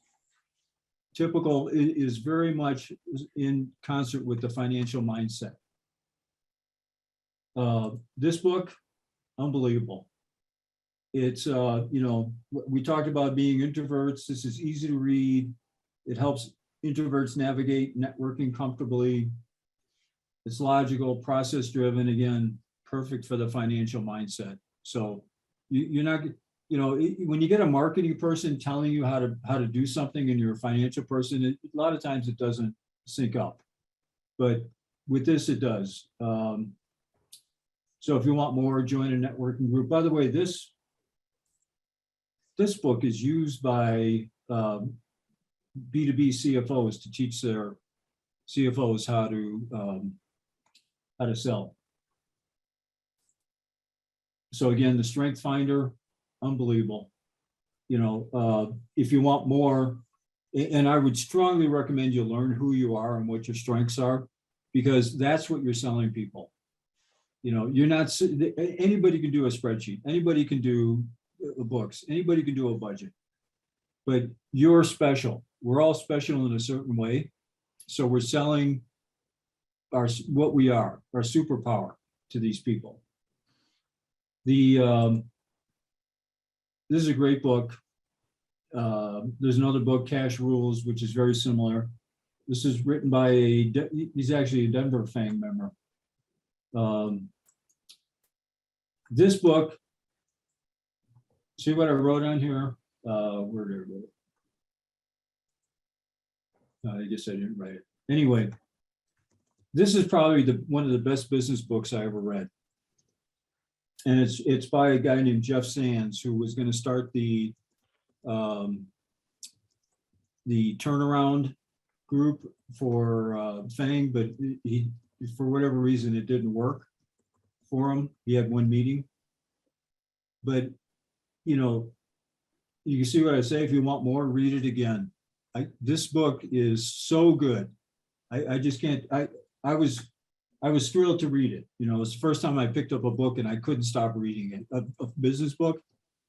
typical, is very much in concert with the financial mindset. This book, unbelievable. It's, you know, we talked about being introverts. This is easy to read. It helps introverts navigate networking comfortably. It's logical, process driven, again, perfect for the financial mindset. So you're not, you know, when you get a marketing person telling you how to do something and you're a financial person, a lot of times it doesn't sync up. But with this, it does. So if you want more, join a networking group. By the way, this book is used by B2B CFOs to teach their CFOs how to sell. So again, the Strength Finder, unbelievable. You know, if you want more, and I would strongly recommend you learn who you are and what your strengths are, because that's what you're selling people. You know, you're not, anybody can do a spreadsheet, anybody can do books, anybody can do a budget, but you're special. We're all special in a certain way. So we're selling what we are, our superpower to these people. This is a great book. There's another book, Cash Rules, which is very similar. This is written by he's actually a Denver FANG member. This book, see what I wrote on here? Where did I write it? I guess I didn't write it. Anyway, this is probably one of the best business books I ever read. And it's by a guy named Jeff Sands, who was going to start the turnaround group for FANG, but he, for whatever reason, it didn't work for him. He had one meeting. But, you know, you can see what I say. If you want more, read it again. This book is so good. I just can't, I was thrilled to read it. You know, it's the first time I picked up a book and I couldn't stop reading it. A business book.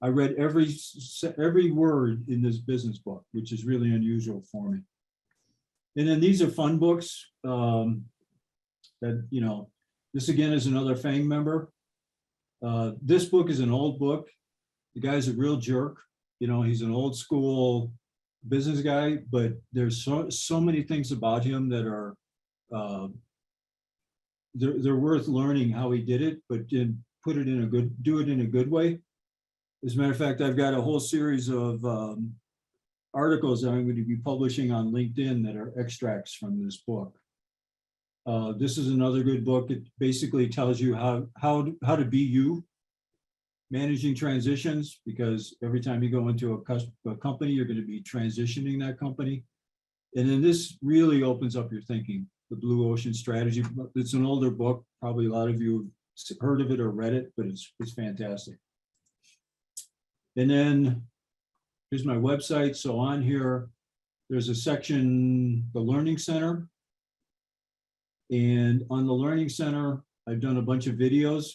I read every word in this business book, which is really unusual for me. And then these are fun books that, you know, this again is another FANG member. This book is an old book. The guy's a real jerk. You know, he's an old school business guy, but there's so many things about him that are, they're worth learning how he did it, but do it in a good way. As a matter of fact, I've got a whole series of articles that I'm going to be publishing on LinkedIn that are extracts from this book. This is another good book. It basically tells you how to be you, managing transitions, because every time you go into a company, you're going to be transitioning that company. And then this really opens up your thinking, the Blue Ocean Strategy. It's an older book. Probably a lot of you have heard of it or read it, but it's fantastic. And then here's my website. So on here, there's a section, the Learning Center. And on the Learning Center, I've done a bunch of videos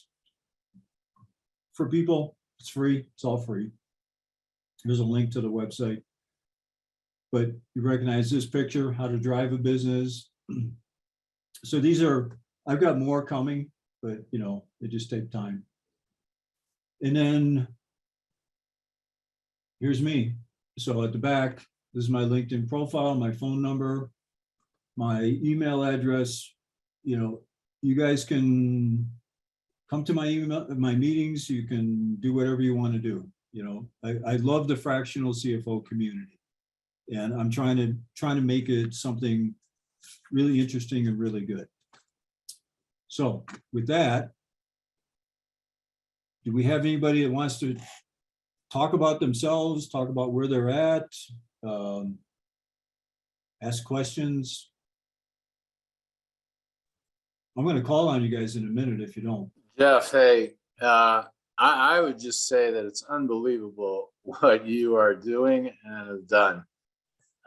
for people. It's free, it's all free. There's a link to the website. But you recognize this picture, how to drive a business. So these are, I've got more coming, but you know, they just take time. And then here's me. So at the back, this is my LinkedIn profile, my phone number, my email address. You know, you guys can come to my meetings. You can do whatever you want to do. You know, I love the fractional CFO community, and I'm trying to make it something really interesting and really good. So with that, do we have anybody that wants to talk about themselves, talk about where they're at, ask questions? I'm going to call on you guys in a minute if you don't. Jeff, hey, I would just say that it's unbelievable what you are doing and have done.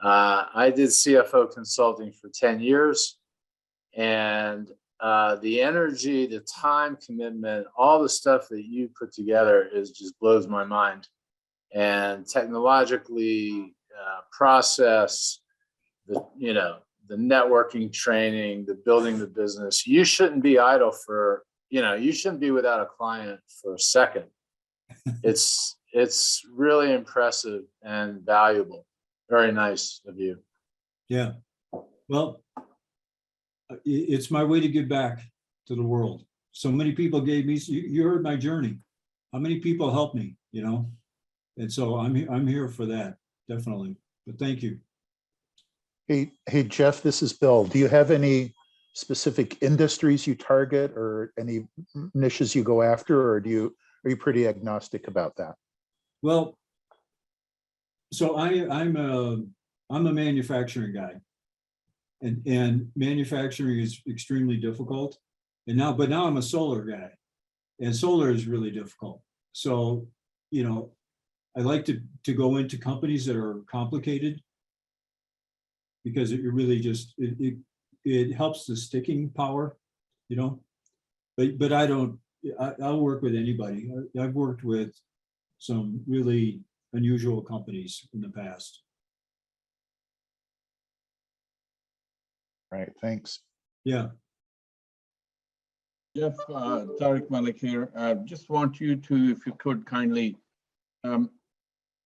I did CFO consulting for 10 years, and the energy, the time commitment, all the stuff that you put together just blows my mind. And technologically, process, the networking training, the building the business. You shouldn't be idle for, you shouldn't be without a client for a second. It's really impressive and valuable. Very nice of you. Yeah. Well, it's my way to give back to the world. So many people gave me, you heard my journey. How many people helped me, you know? And so I'm here for that, definitely. But thank you. Hey, Jeff, this is Bill. Do you have any specific industries you target or any niches you go after, or are you pretty agnostic about that? Well, so I'm a manufacturing guy. And manufacturing is extremely difficult. But now I'm a solar guy, and solar is really difficult. So, I like to go into companies that are complicated, because it really just, it helps the sticking power, but I'll work with anybody. I've worked with some really unusual companies in the past. Right, thanks. Yeah. Jeff, Tariq Malik here. Just want you to, if you could kindly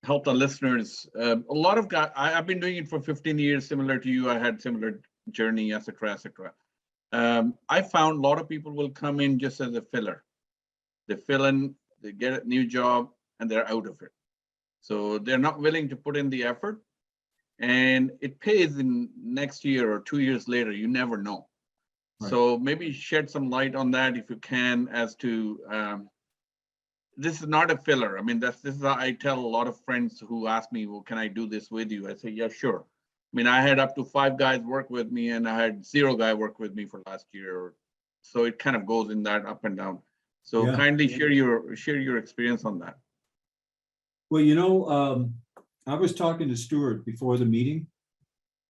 help the listeners. A lot of guys, I've been doing it for 15 years, similar to you. I had similar journey, et cetera, et cetera. I found a lot of people will come in just as a filler. They fill in, they get a new job, and they're out of it. So they're not willing to put in the effort, and it pays in next year or 2 years later. You never know. Right. So maybe shed some light on that if you can, as to this is not a filler. I mean, this is how I tell a lot of friends who ask me, well, can I do this with you? I say, yeah, sure. I mean, I had up to 5 guys work with me, and I had 0 guy work with me for last year. So it kind of goes in that up and down. So yeah. Kindly share your experience on that. Well, I was talking to Stuart before the meeting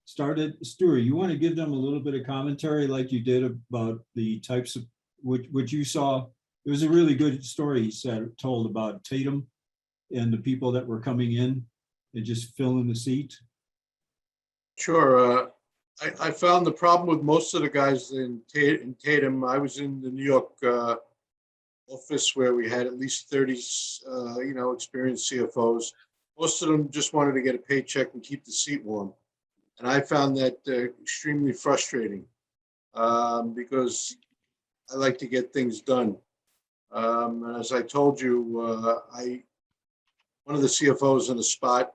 started. Stuart, you want to give them a little bit of commentary like you did about the types of what you saw? It was a really good story he told about Tatum and the people that were coming in and just filling the seat. Sure. I found the problem with most of the guys in Tatum. I was in the New York office where we had at least 30, experienced CFOs. Most of them just wanted to get a paycheck and keep the seat warm. And I found that extremely frustrating because I like to get things done. And as I told you, one of the CFOs on the spot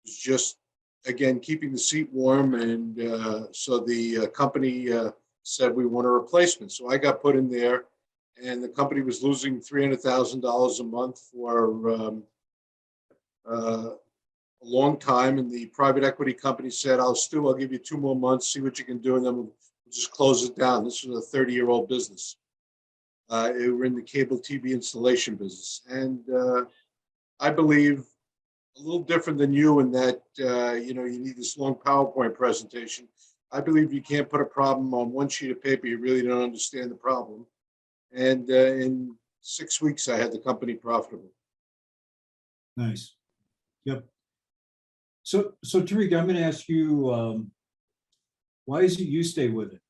was just, again, keeping the seat warm. And so the company said, we want a replacement. So I got put in there, and the company was losing $300,000 a month for a long time. And the private equity company said, I'll give you 2 more months, see what you can do, and then we'll just close it down. This was a 30-year-old business. We're in the cable TV installation business. And I believe a little different than you in that, you need this long PowerPoint presentation. I believe you can't put a problem on one sheet of paper. You really don't understand the problem. And in 6 weeks, I had the company profitable. Nice. Yep. So Tariq, I'm going to ask you, why is it you stay with it?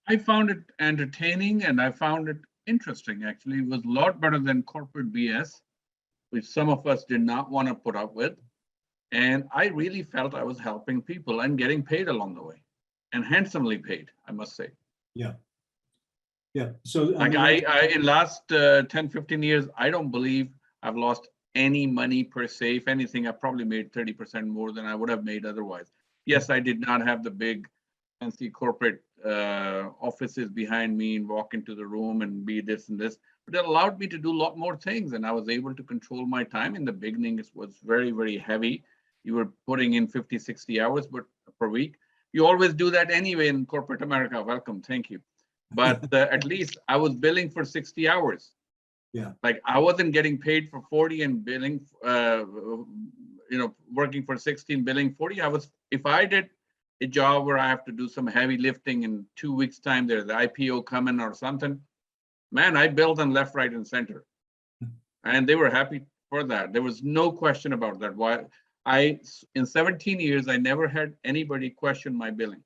I found it entertaining, and I found it interesting, actually. It was a lot better than corporate BS, which some of us did not want to put up with. And I really felt I was helping people and getting paid along the way, and handsomely paid, I must say. Yeah. Yeah. So like I in last 10, 15 years, I don't believe I've lost any money per se. If anything, I probably made 30% more than I would have made otherwise. Yes, I did not have the big fancy corporate offices behind me and walk into the room and be this and this, but it allowed me to do a lot more things, and I was able to control my time. In the beginning, it was very, very heavy. You were putting in 50, 60 hours per week. You always do that anyway in corporate America. Welcome, thank you. But at least I was billing for 60 hours. Yeah. Like I wasn't getting paid for 40 and billing, working for 60 and billing 40. If I did a job where I have to do some heavy lifting in 2 weeks' time, there's the IPO coming or something, man, I billed them left, right, and center. And they were happy for that. There was no question about that. Why in 17 years, I never had anybody question my billing.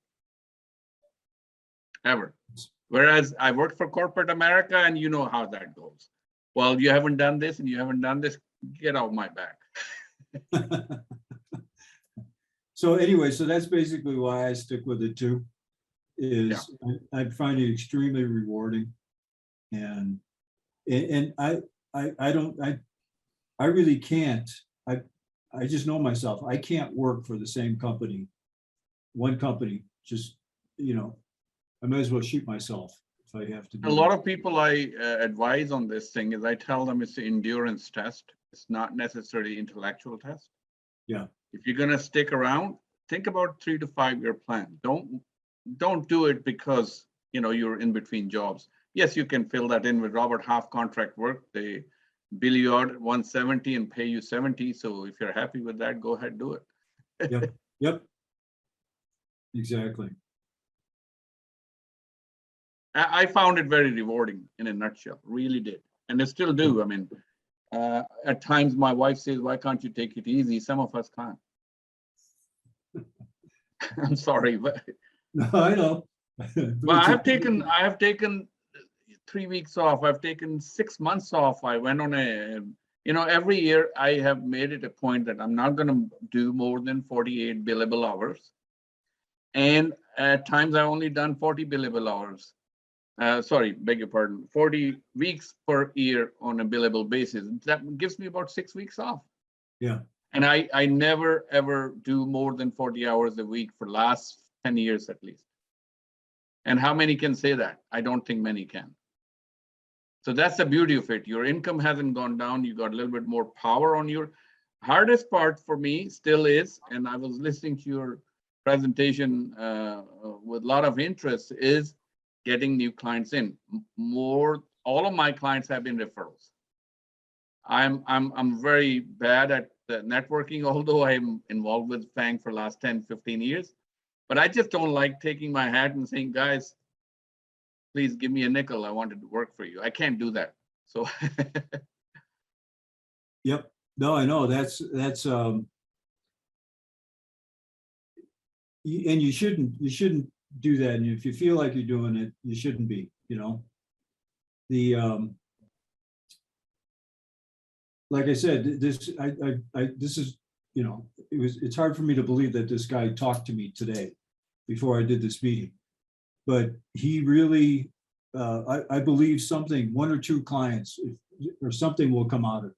Ever. Whereas I worked for corporate America, and you know how that goes. Well, you haven't done this and you haven't done this, get off my back. So anyway, so that's basically why I stick with it too, is yeah. I find it extremely rewarding. And I really can't, I just know myself, I can't work for the same company one company, just, you know, I might as well shoot myself if I have to do A lot that. of people I advise on this thing is I tell them it's an endurance test. It's not necessarily intellectual test. Yeah. If you're gonna stick around, think about 3 to 5 year plan. Don't do it because you know you're in between jobs. Yes, you can fill that in with Robert Half contract work. They bill you out at 170 and pay you 70. So if you're happy with that, go ahead, do it. Yep, yep. Exactly. I found it very rewarding in a nutshell, really did. And I still do. I mean, at times my wife says, why can't you take it easy? Some of us can't. I'm sorry, but No, I know. well, I have taken 3 weeks off. I've taken 6 months off. I went on a, you know, every year I have made it a point that I'm not going to do more than 48 billable hours. And at times I've only done 40 billable hours. Sorry, beg your pardon, 40 weeks per year on a billable basis. That gives me about 6 weeks off. Yeah. And I never, ever do more than 40 hours a week for last 10 years at least. And how many can say that? I don't think many can. So that's the beauty of it. Your income hasn't gone down. You got a little bit more power on your hardest part for me still is, and I was listening to your presentation with a lot of interest, is getting new clients in. All of my clients have been referrals. I'm very bad at networking, although I'm involved with FANG for the last 10, 15 years. But I just don't like taking my hat and saying, guys, please give me a nickel. I wanted to work for you. I can't do that. So Yep. No, I know that's and you shouldn't do that. And if you feel like you're doing it, you shouldn't be, you know. Like I said, this is, you know, it's hard for me to believe that this guy talked to me today before I did this meeting. But he really, I believe something, 1 or 2 clients or something will come out of it.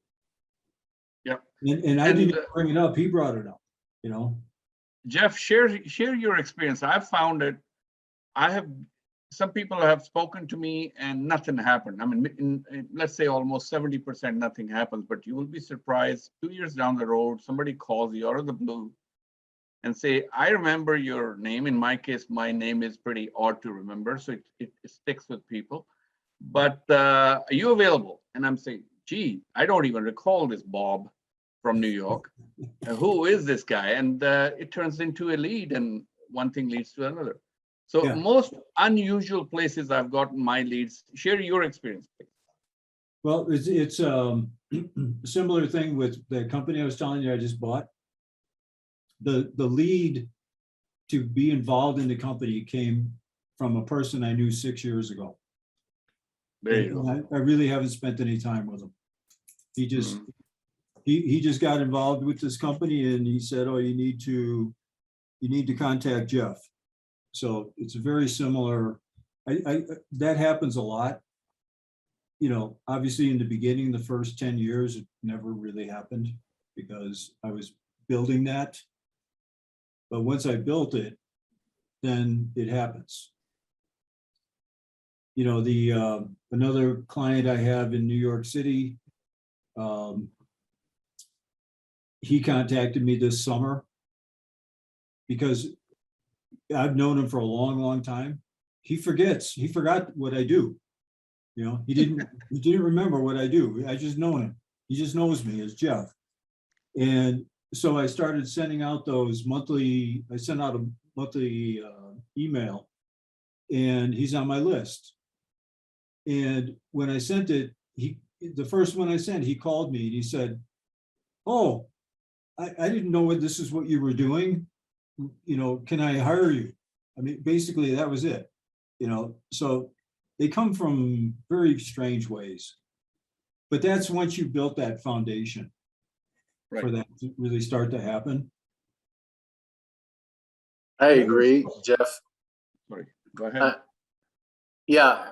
yeah. And I didn't bring it up, he brought it up, you know. Jeff, share your experience. I've found it. Some people have spoken to me and nothing happened. I mean, let's say almost 70% nothing happens, but you will be surprised 2 years down the road, somebody calls you out of the blue and say, I remember your name. In my case, my name is pretty odd to remember, so it sticks with people. But are you available? And I'm saying, gee, I don't even recall this Bob from New York. Who is this guy? And it turns into a lead, and one thing leads to another. So Yeah. most unusual places I've gotten my leads. Share your experience, please. Well, it's a similar thing with the company I was telling you I just bought. The lead to be involved in the company came from a person I knew 6 years ago. There you go. And I really haven't spent any time with him. He just he just got involved with this company and he said, oh, you need to contact Jeff. So it's a very similar, that happens a lot. You know, obviously in the beginning, the first 10 years, it never really happened because I was building that. But once I built it, then it happens. You know, the another client I have in New York City, he contacted me this summer because I've known him for a long, long time. He forgot what I do. You know, he didn't remember what I do. I just know him. He just knows me as Jeff. And so I started sending out those monthly, I sent out a monthly email, and he's on my list. And when I sent it, the first one I sent, he called me and he said, oh, I didn't know this is what you were doing. You know, can I hire you? I mean, basically that was it, you know. So they come from very strange ways, but that's once you built that foundation for that to really start to happen. I agree, Jeff. Sorry, go ahead. Yeah,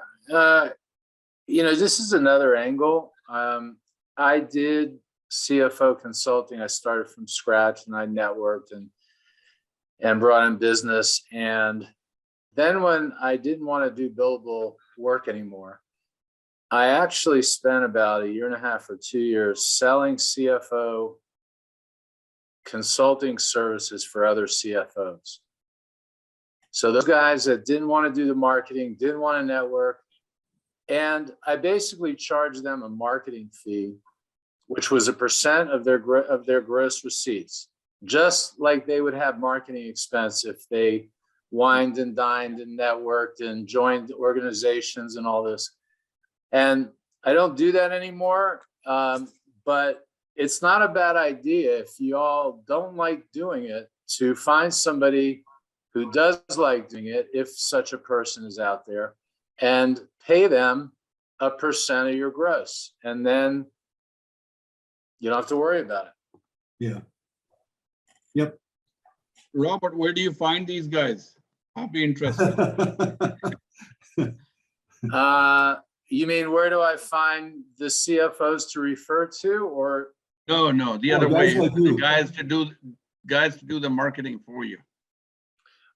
you know, this is another angle. I did CFO consulting. I started from scratch and I networked, and and brought in business. And then when I didn't want to do billable work anymore, I actually spent about 1.5 or 2 years selling CFO consulting services for other CFOs. So those guys that didn't want to do the marketing, didn't want to network, and I basically charged them a marketing fee, which was 1% of their gross receipts, just like they would have marketing expense if they wined and dined and networked and joined organizations and all this. And I don't do that anymore, but it's not a bad idea if you all don't like doing it to find somebody who does like doing it, if such a person is out there, and pay them 1% of your gross. And then you don't have to worry about it. Yeah. Yep. Robert, where do you find these guys? I'll be interested. You mean, where do I find the CFOs to refer to, or? No, the Oh, other guys way, like you. guys to do the marketing for you.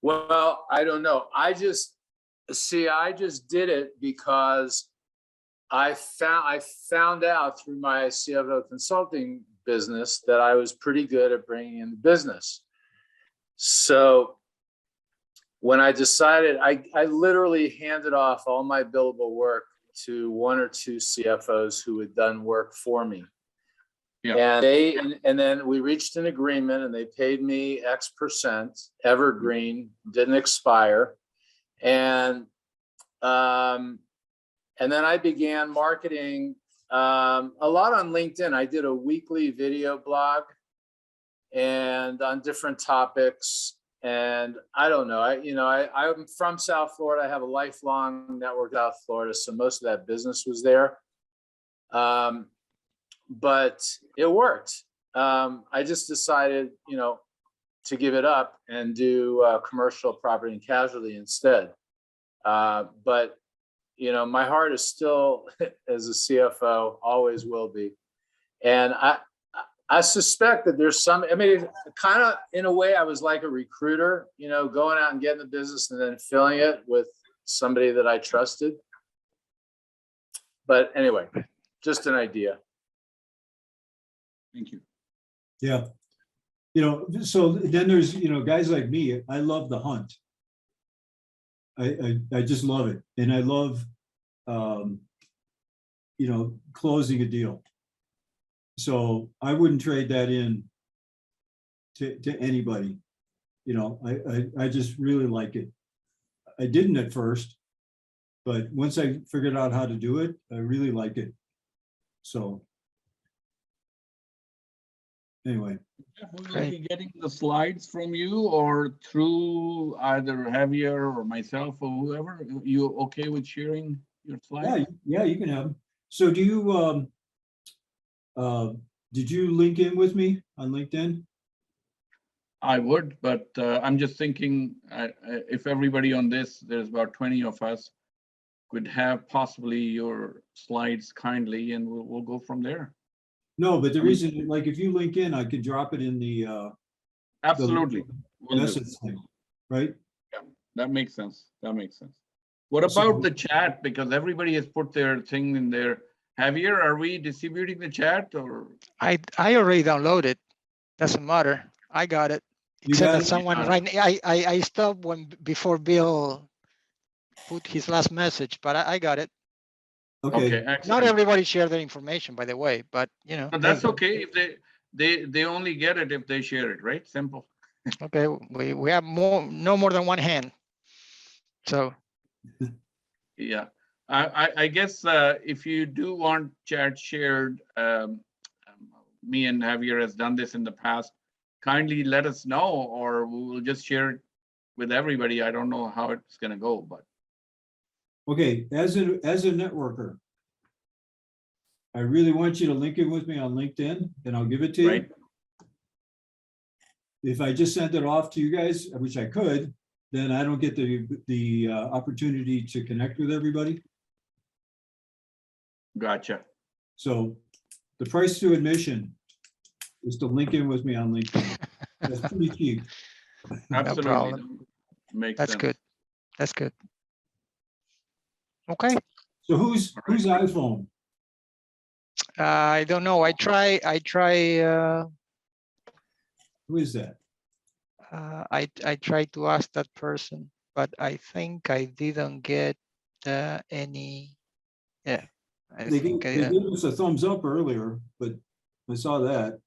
Well, I don't know. I just did it because I found out through my CFO consulting business that I was pretty good at bringing in the business. So when I decided, I literally handed off all my billable work to 1 or 2 CFOs who had done work for me. Yeah. And then we reached an agreement, and they paid me X%, evergreen, didn't expire. And then I began marketing a lot on LinkedIn. I did a weekly video blog and on different topics. And I don't know, I'm from South Florida. I have a lifelong network out Florida, so most of that business was there. But it worked. I just decided, to give it up and do commercial property and casualty instead. But my heart is still, as a CFO, always will be. And I suspect that there's some, kind of in a way, I was like a recruiter, going out and getting the business and then filling it with somebody that I trusted. But anyway, just an idea. Thank you. Yeah. So then there's, guys like me, I love the hunt. I just love it. And I love, closing a deal. So I wouldn't trade that in to anybody. I just really like it. I didn't at first, but once I figured out how to do it, I really like it. So anyway. Will we be getting the slides from you or through either Javier or myself or whoever? You okay with sharing your slides? Yeah, you can have them. So do you, did you link in with me on LinkedIn? I would, but I'm just thinking if everybody on this, there's about 20 of us, could have possibly your slides kindly, and we'll go from there. No, but the reason, like, if you link in, I could drop it in the Absolutely. the message thing, right? Yeah, that makes sense. What about the chat? Because everybody has put their thing in there. Javier, are we distributing the chat or? I already downloaded. Doesn't matter. I got it. You Except got that it? someone I stopped before Bill put his last message, but I got it. Okay. Excellent. Not everybody share their information, by the way, but No, that's okay. If they only get it if they share it, right? Simple. Okay, we have no more than one hand. So Yeah, I guess if you do want chat shared, me and Javier has done this in the past. Kindly let us know, or we'll just share it with everybody. I don't know how it's gonna go, but. Okay, as a networker, I really want you to link in with me on LinkedIn, and I'll give it to you. Right. If I just sent it off to you guys, which I could, then I don't get the opportunity to connect with everybody. Gotcha. So the price to admission is to link in with me on LinkedIn. That's pretty cheap. Absolutely. problem. Makes That's sense. good. That's good. Okay. So whose iPhone? I don't know. I try. Who is that? I tried to ask that person, but I think I didn't get any. Yeah, I They think gave us a thumbs up earlier, but I saw that.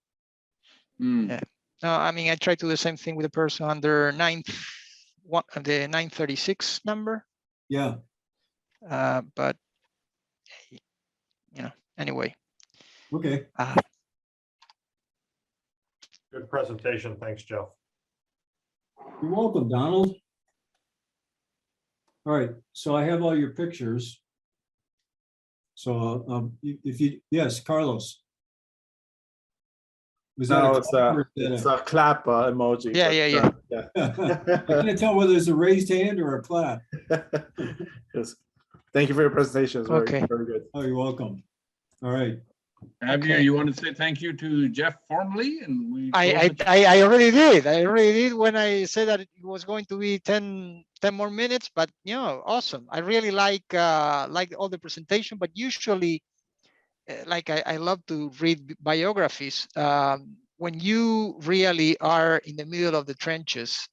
Hmm. Yeah. No, I mean I tried to do the same thing with the person under the 936 number. Yeah. But anyway. Okay. Good presentation. Thanks, Jeff. You're welcome, Donald. All right, so I have all your pictures. So if you, yes, Carlos. Was that No, a it's clap or a, is that it's a clap emoji. Yeah, but, yeah. I can't tell whether it's a raised hand or a clap. Yes. Thank you for your presentation. It's very, Okay. very good. Oh, you're welcome. All right. Javier, Okay. you want to say thank you to Jeff formally, and we. I already did. I already did when I said that it was going to be 10 more minutes, but awesome. I really like all the presentation, but usually like I love to read biographies. When you really are in the middle of the trenches,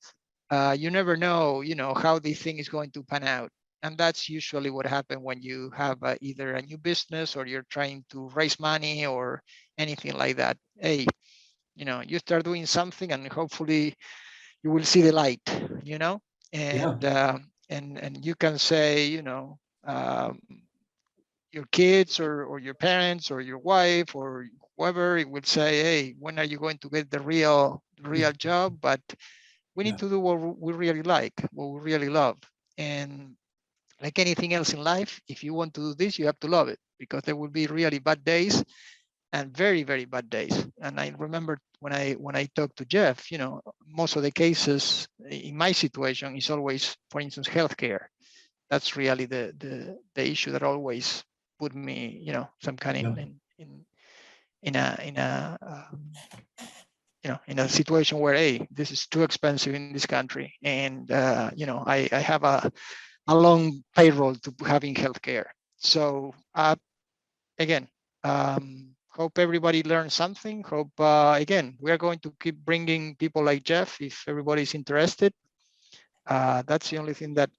you never know, how the thing is going to pan out. And that's usually what happens when you have either a new business or you're trying to raise money or anything like that. Hey, you start doing something and hopefully you will see the light, and and you can say, your kids or your parents or your wife or whoever, it would say, hey, when are you going to get the real job? But we need to do what we really like, what we really love. And like anything else in life, if you want to do this, you have to love it, because there will be really bad days and very, very bad days. And I remember when I talked to Jeff, most of the cases in my situation is always, for instance, healthcare. That's really the issue that always put me, some kind in a situation where, hey, this is too expensive in this country, and I have a long payroll to having healthcare. So again, hope everybody learns something. Hope again, we are going to keep bringing people like Jeff if everybody's interested. That's the only thing that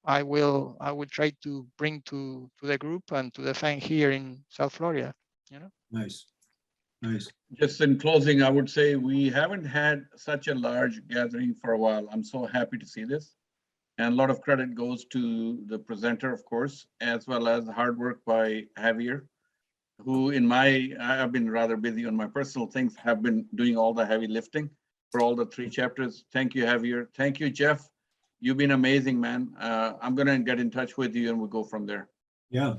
I will try to bring to the group and to the fan here in South Florida. Nice. Nice. Just in closing, I would say we haven't had such a large gathering for a while. I'm so happy to see this. And a lot of credit goes to the presenter, of course, as well as the hard work by Javier, who I've been rather busy on my personal things, have been doing all the heavy lifting for all the 3 chapters. Thank you, Javier. Thank you, Jeff. You've been amazing, man. I'm going to get in touch with you and we'll go from there. Yeah.